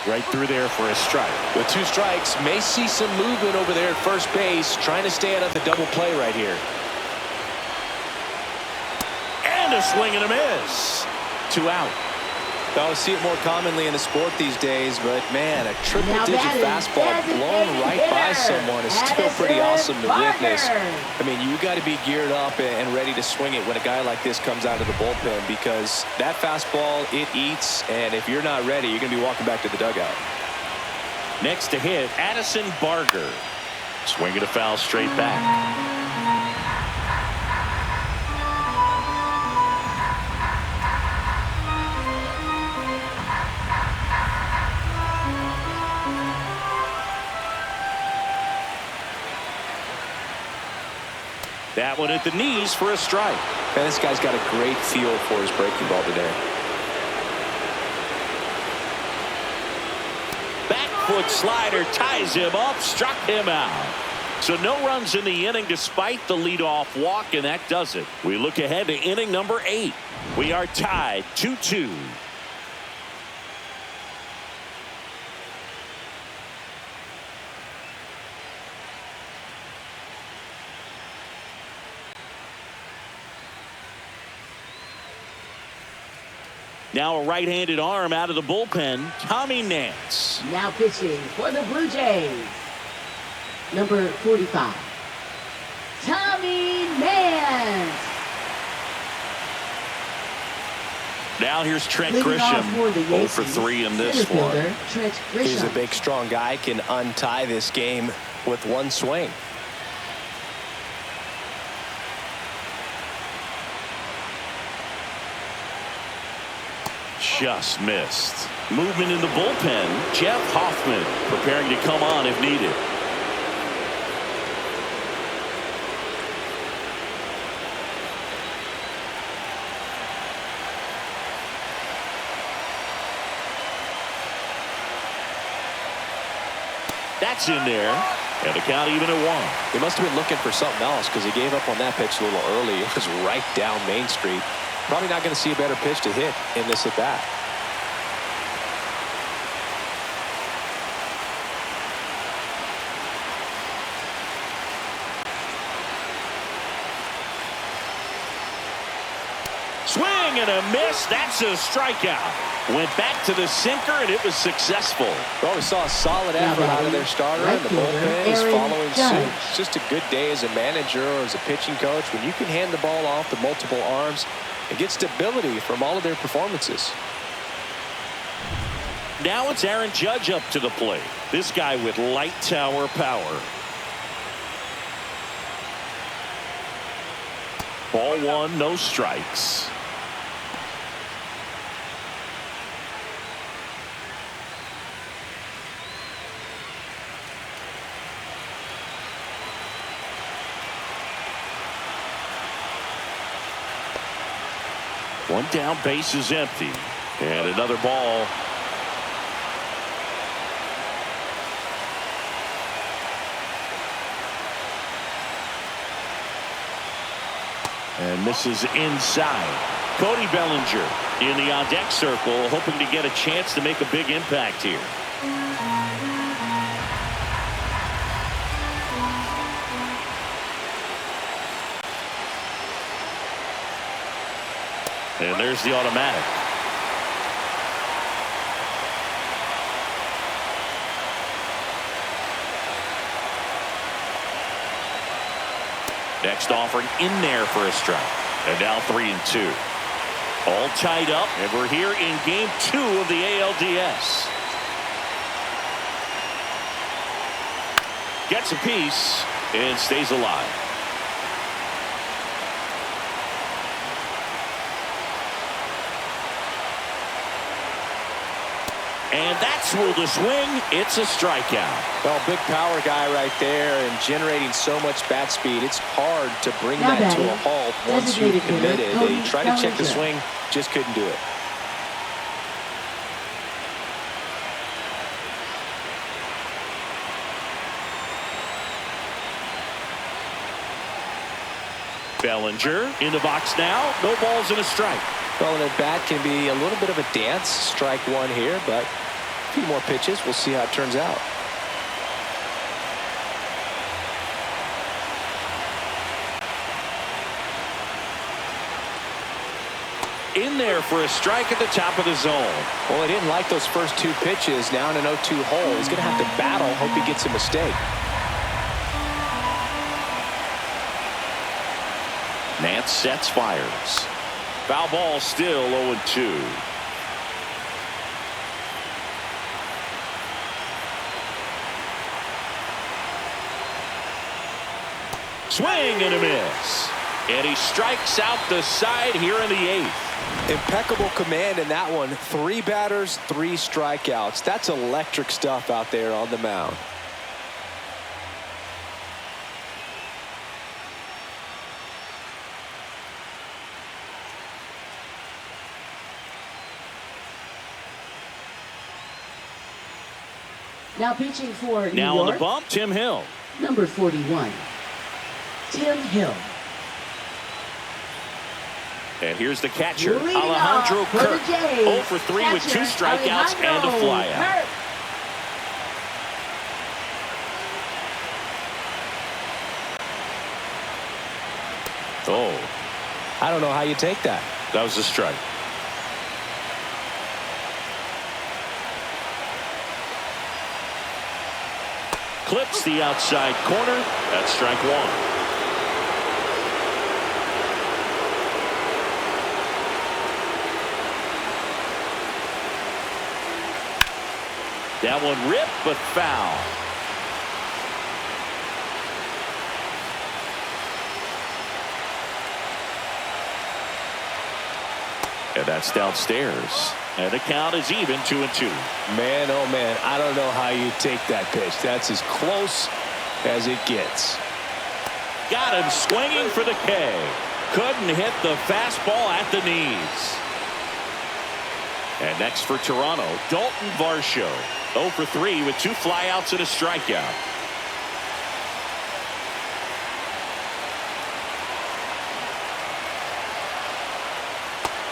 Right through there for a strike. With 2 strikes, may see some movement over there at first base, trying to stay out of the double play right here. And a swing and a miss. 2 out. I see it more commonly in the sport these days, but man, a triple-digit fastball blown right by someone is still pretty awesome to witness. I mean, you got to be geared up and ready to swing it when a guy like this comes out of the bullpen, because that fastball, it eats, and if you're not ready, you're going to be walking back to the dugout. Next to hit, Addison Barger. Swinging a foul straight back. That one at the knees for a strike. Man, this guy's got a great feel for his breaking ball today. Back foot slider ties him up, struck him out. So no runs in the inning despite the leadoff walk, and that does it. We look ahead to inning number 8. We are tied 2-2. Now a right-handed arm out of the bullpen, Tommy Nance. Now pitching for the Blue Jays, number 45, Tommy Nance. Now here's Trent Leading off Grisham, for the 0 for Yankees, 3 in this center one. fielder, Trent He's a Grisham. big, strong guy, can untie this game with one swing. Just missed. Movement in the bullpen. Jeff Hoffman preparing to come on if needed. That's in there. And the count even at 1. He must have been looking for something else because he gave up on that pitch a little early. It was right down Main Street. Probably not going to see a better pitch to hit in this at bat. Swing and a miss. That's a strikeout. Went back to the sinker, and it was successful. Well, we saw a solid effort out of their starter, and the bullpen is following suit. It's just a good day as a manager or as a pitching coach when you can hand the ball off to multiple arms and get stability from all of their performances. Now it's Aaron Judge up to the plate. This guy with light tower power. Ball 1, no strikes. One down, base is empty. And another ball. And misses inside. Cody Bellinger in the on-deck circle, hoping to get a chance to make a big impact here. And there's the automatic. Next offering in there for a strike. And now 3-2. All tied up, and we're here in game 2 of the ALDS. Gets a piece and stays alive. And that's ruled a swing. It's a strikeout. Well, big power guy right there and generating so much bat speed. It's hard to bring that to a halt once you've committed. They tried to check the swing, just couldn't do it. Bellinger in the box now. No balls and a strike. Well, an at-bat can be a little bit of a dance. Strike 1 here, but a few more pitches. We'll see how it turns out. In there for a strike at the top of the zone. Well, he didn't like those first 2 pitches. Now in an 0-2 hole. He's going to have to battle. Hope he gets a mistake. Nance sets, fires. Foul ball, still 0-2. Swing and a miss. And he strikes out the side here in the 8th. Impeccable command in that one. 3 batters, 3 strikeouts. That's electric stuff out there on the mound. Now pitching for New Now York, on the bump, Tim Hill. number 41, Tim Hill. And here's the catcher, Leading Alejandro off for the Kirk. Jays, 0 for 3 with 2 catcher, strikeouts and a Alejandro flyout. Kirk. Oh, I don't know how you take that. that was a strike. Clips the outside corner. That's strike 1. That one ripped, but foul. And that's downstairs. And the count is even 2-2. Man, oh man, I don't know how you take that pitch. That's as close as it gets. Got him swinging for the K. Couldn't hit the fastball at the knees. And next for Toronto, Dalton Varsho. 0 for 3 with 2 flyouts and a strikeout.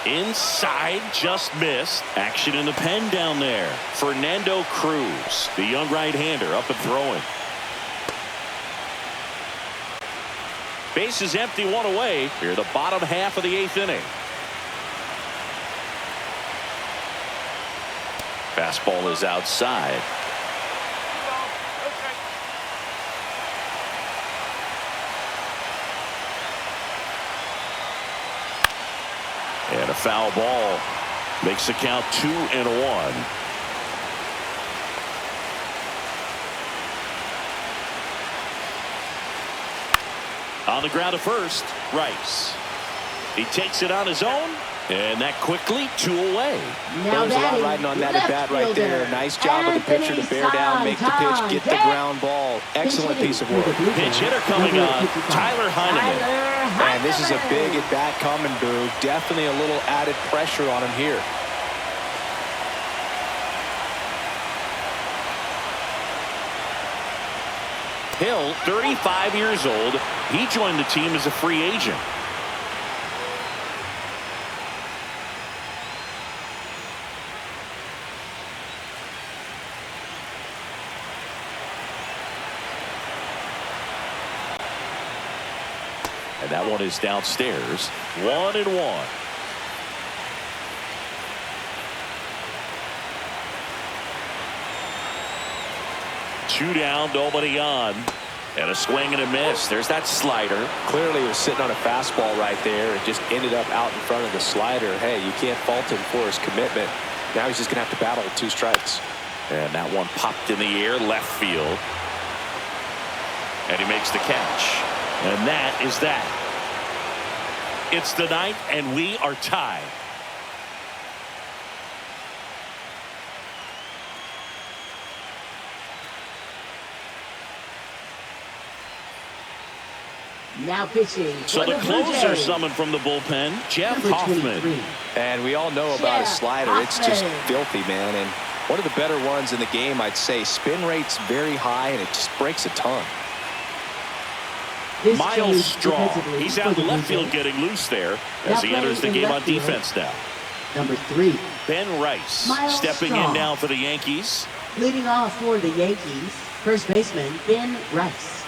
Inside, just missed. Action in the pen down there. Fernando Cruz, the young right-hander, up and throwing. Base is empty, 1 away. Here, the bottom half of the 8th inning. Fastball is outside. And a foul ball makes the count 2-1. On the ground to first, Rice. He takes it on his own, and that quickly 2 away. Now There's a lot riding on that at bat right there. Nice job of the pitcher to bear down, make the pitch, get the ground ball. Excellent piece of work. Pinch hitter coming on, Tyler Heineman. And this is a big at bat coming, Boo. Definitely a little added pressure on him here. Hill, 35 years old. He joined the team as a free agent. And that one is downstairs. 1-1. Two down, nobody on. And a swing and a miss. There's that slider. Clearly he was sitting on a fastball right there and just ended up out in front of the slider. Hey, you can't fault him for his commitment. Now he's just going to have to battle with 2 strikes. And that one popped in the air, left field. And he makes the catch. And that is that. It's the 9th, and we are tied. Now pitching. So the closer summoned from the bullpen, Jeff Hoffman. And we all know about his slider. It's just filthy, man. And one of the better ones in the game, I'd say. Spin rate's very high, and it just breaks a ton. Miles Straw. He's out in left field getting loose there as he enters the game on defense now. Number 3. Ben Rice stepping in now for the Yankees. Leading off for the Yankees, first baseman Ben Rice.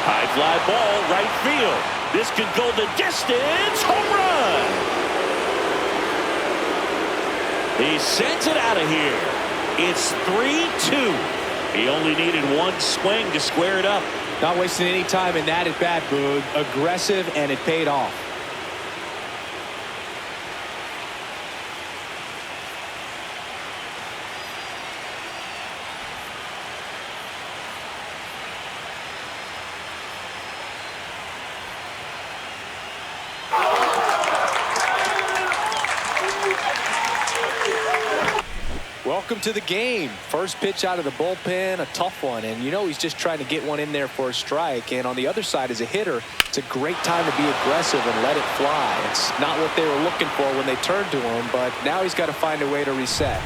High fly ball, right field. This could go the distance. Home run. He sends it out of here. It's 3-2. He only needed 1 swing to square it up. Not wasting any time in that at bat, Boog. Aggressive, and it paid off. Welcome to the game. First pitch out of the bullpen, a tough one. And you know he's just trying to get one in there for a strike. And on the other side, as a hitter, it's a great time to be aggressive and let it fly. It's not what they were looking for when they turned to him, but now he's got to find a way to reset.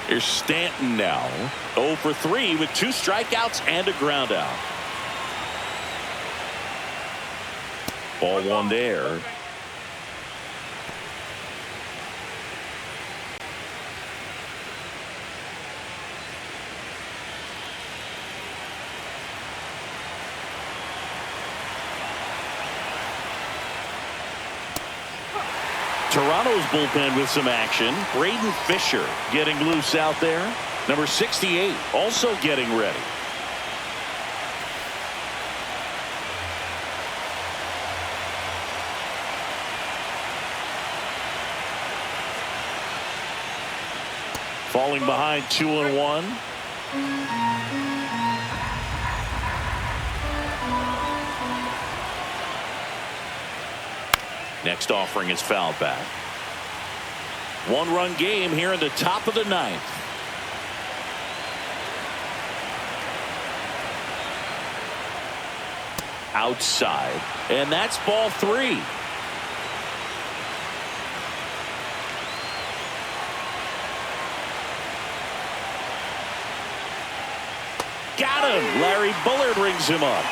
Here's Stanton now. 0 for 3 with 2 strikeouts and a ground out. Ball 1 there. Toronto's bullpen with some action. Braden Fisher getting loose out there. Number 68 also getting ready. Falling behind 2-1. Next offering is fouled back. One-run game here in the top of the ninth. Outside, and that's ball 3. Got him. Larry Bullard rings him up.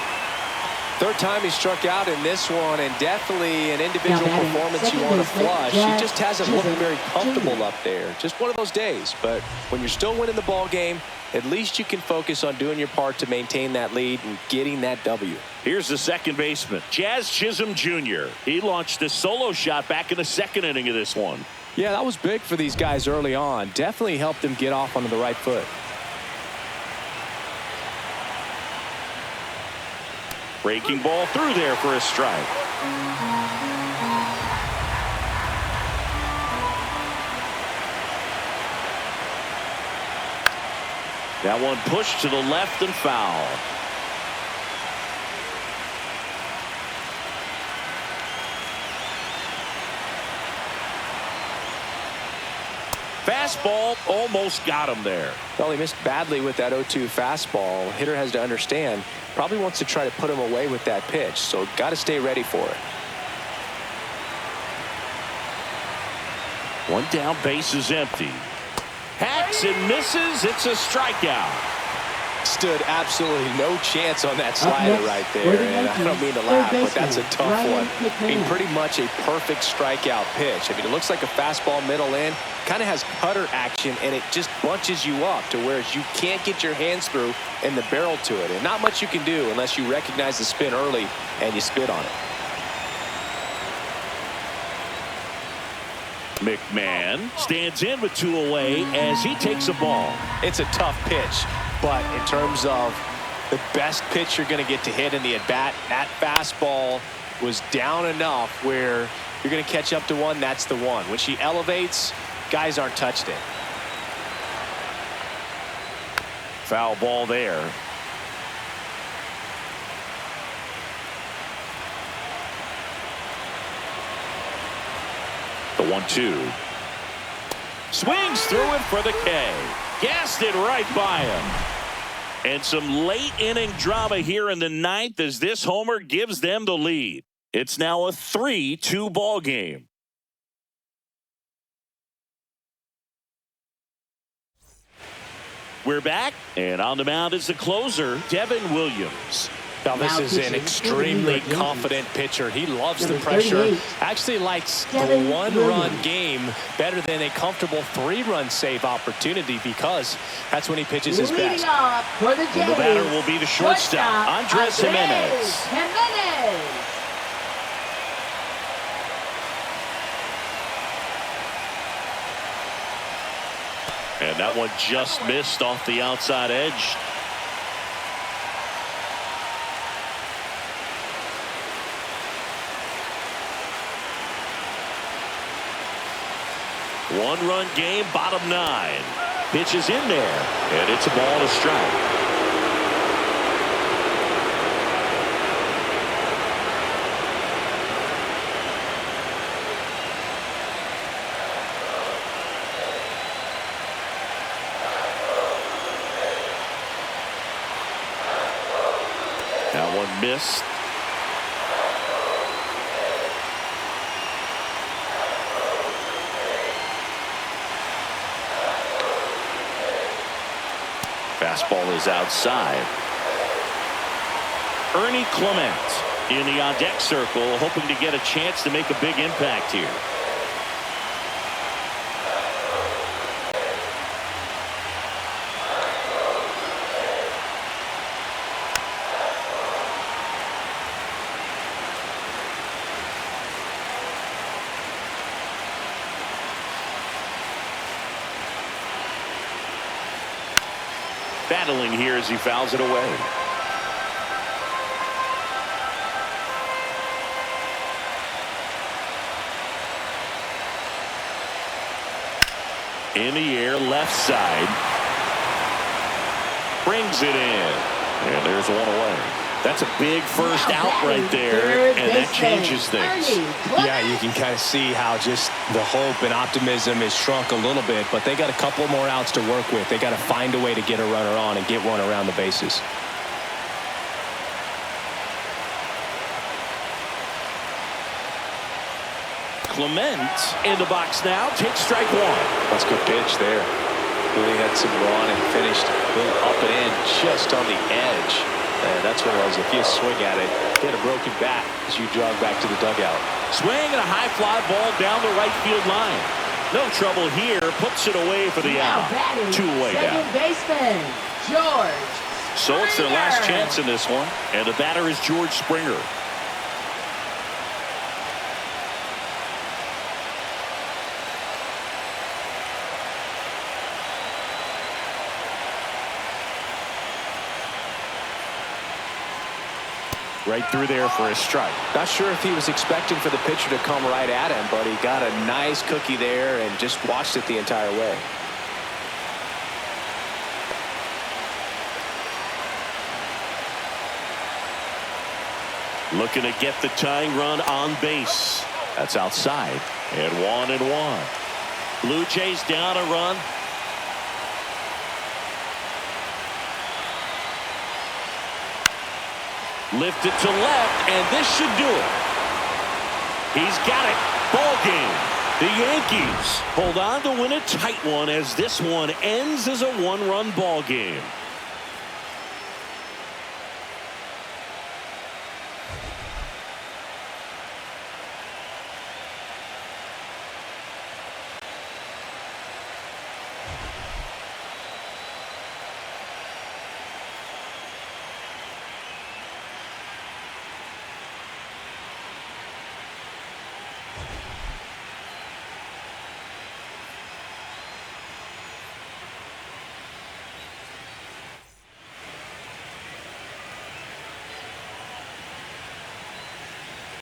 Third time he struck out in this one, and definitely an individual performance you want to flush. He just hasn't looked very comfortable up there. Just one of those days. But when you're still winning the ball game, at least you can focus on doing your part to maintain that lead and getting that W. Here's the second baseman, Jazz Chisholm Jr. He launched a solo shot back in the second inning of this one. Yeah, that was big for these guys early on. Definitely helped them get off onto the right foot. Breaking ball through there for a strike. That one pushed to the left and foul. Fastball almost got him there. Well, he missed badly with that 0-2 fastball. Hitter has to understand, probably wants to try to put him away with that pitch, so got to stay ready for it. One down, base is empty. Hacks and misses. It's a strikeout. Stood absolutely no chance on that slider right there. And I don't mean to laugh, but that's a tough one. I mean, pretty much a perfect strikeout pitch. I mean, it looks like a fastball middle in. Kind of has cutter action, and it just bunches you up to where you can't get your hands through and the barrel to it. And not much you can do unless you recognize the spin early and you spit on it. McMahon stands in with 2 away as he takes a ball. It's a tough pitch, but in terms of the best pitch you're going to get to hit in the at-bat, that fastball was down enough where you're going to catch up to one. That's the one. When she elevates, guys aren't touched it. Foul ball there. The 1-2. Swings through it for the K. Gassed it right by him. And some late inning drama here in the ninth as this homer gives them the lead. It's now a 3-2 ball game. We're back, and on the mound is the closer, Devin Williams. Now, this is an extremely confident pitcher. He loves the pressure. Actually likes the one-run game better than a comfortable 3-run save opportunity because that's when he pitches his best. The batter will be the shortstop, Andres Jimenez. And that one just missed off the outside edge. One-run game, bottom 9. Pitch is in there, and it's a ball and a strike. That one missed. Fastball is outside. Ernie Clement in the on-deck circle, hoping to get a chance to make a big impact here. Battling here as he fouls it away. In the air, left side. Brings it in. And there's one away. That's a big first out right there, and that changes things. Yeah, you can kind of see how just the hope and optimism is shrunk a little bit, but they got a couple more outs to work with. They got to find a way to get a runner on and get one around the bases. Clement in the box now. Takes strike one. That's a good pitch there. Really had some run and finished a little up and in just on the edge. And that's what it was. If you swing at it, get a broken bat as you jog back to the dugout. Swing and a high fly ball down the right field line. No trouble here. Puts it away for the out. Two away now. Second baseman, George. So it's their last chance in this one. And the batter is George Springer. Right through there for a strike. Not sure if he was expecting for the pitcher to come right at him, but he got a nice cookie there and just watched it the entire way. Looking to get the tying run on base. That's outside. And 1-1. Blue Jays down a run. Lifted to left, and this should do it. He's got it. Ball game. The Yankees hold on to win a tight one as this one ends as a one-run ball game.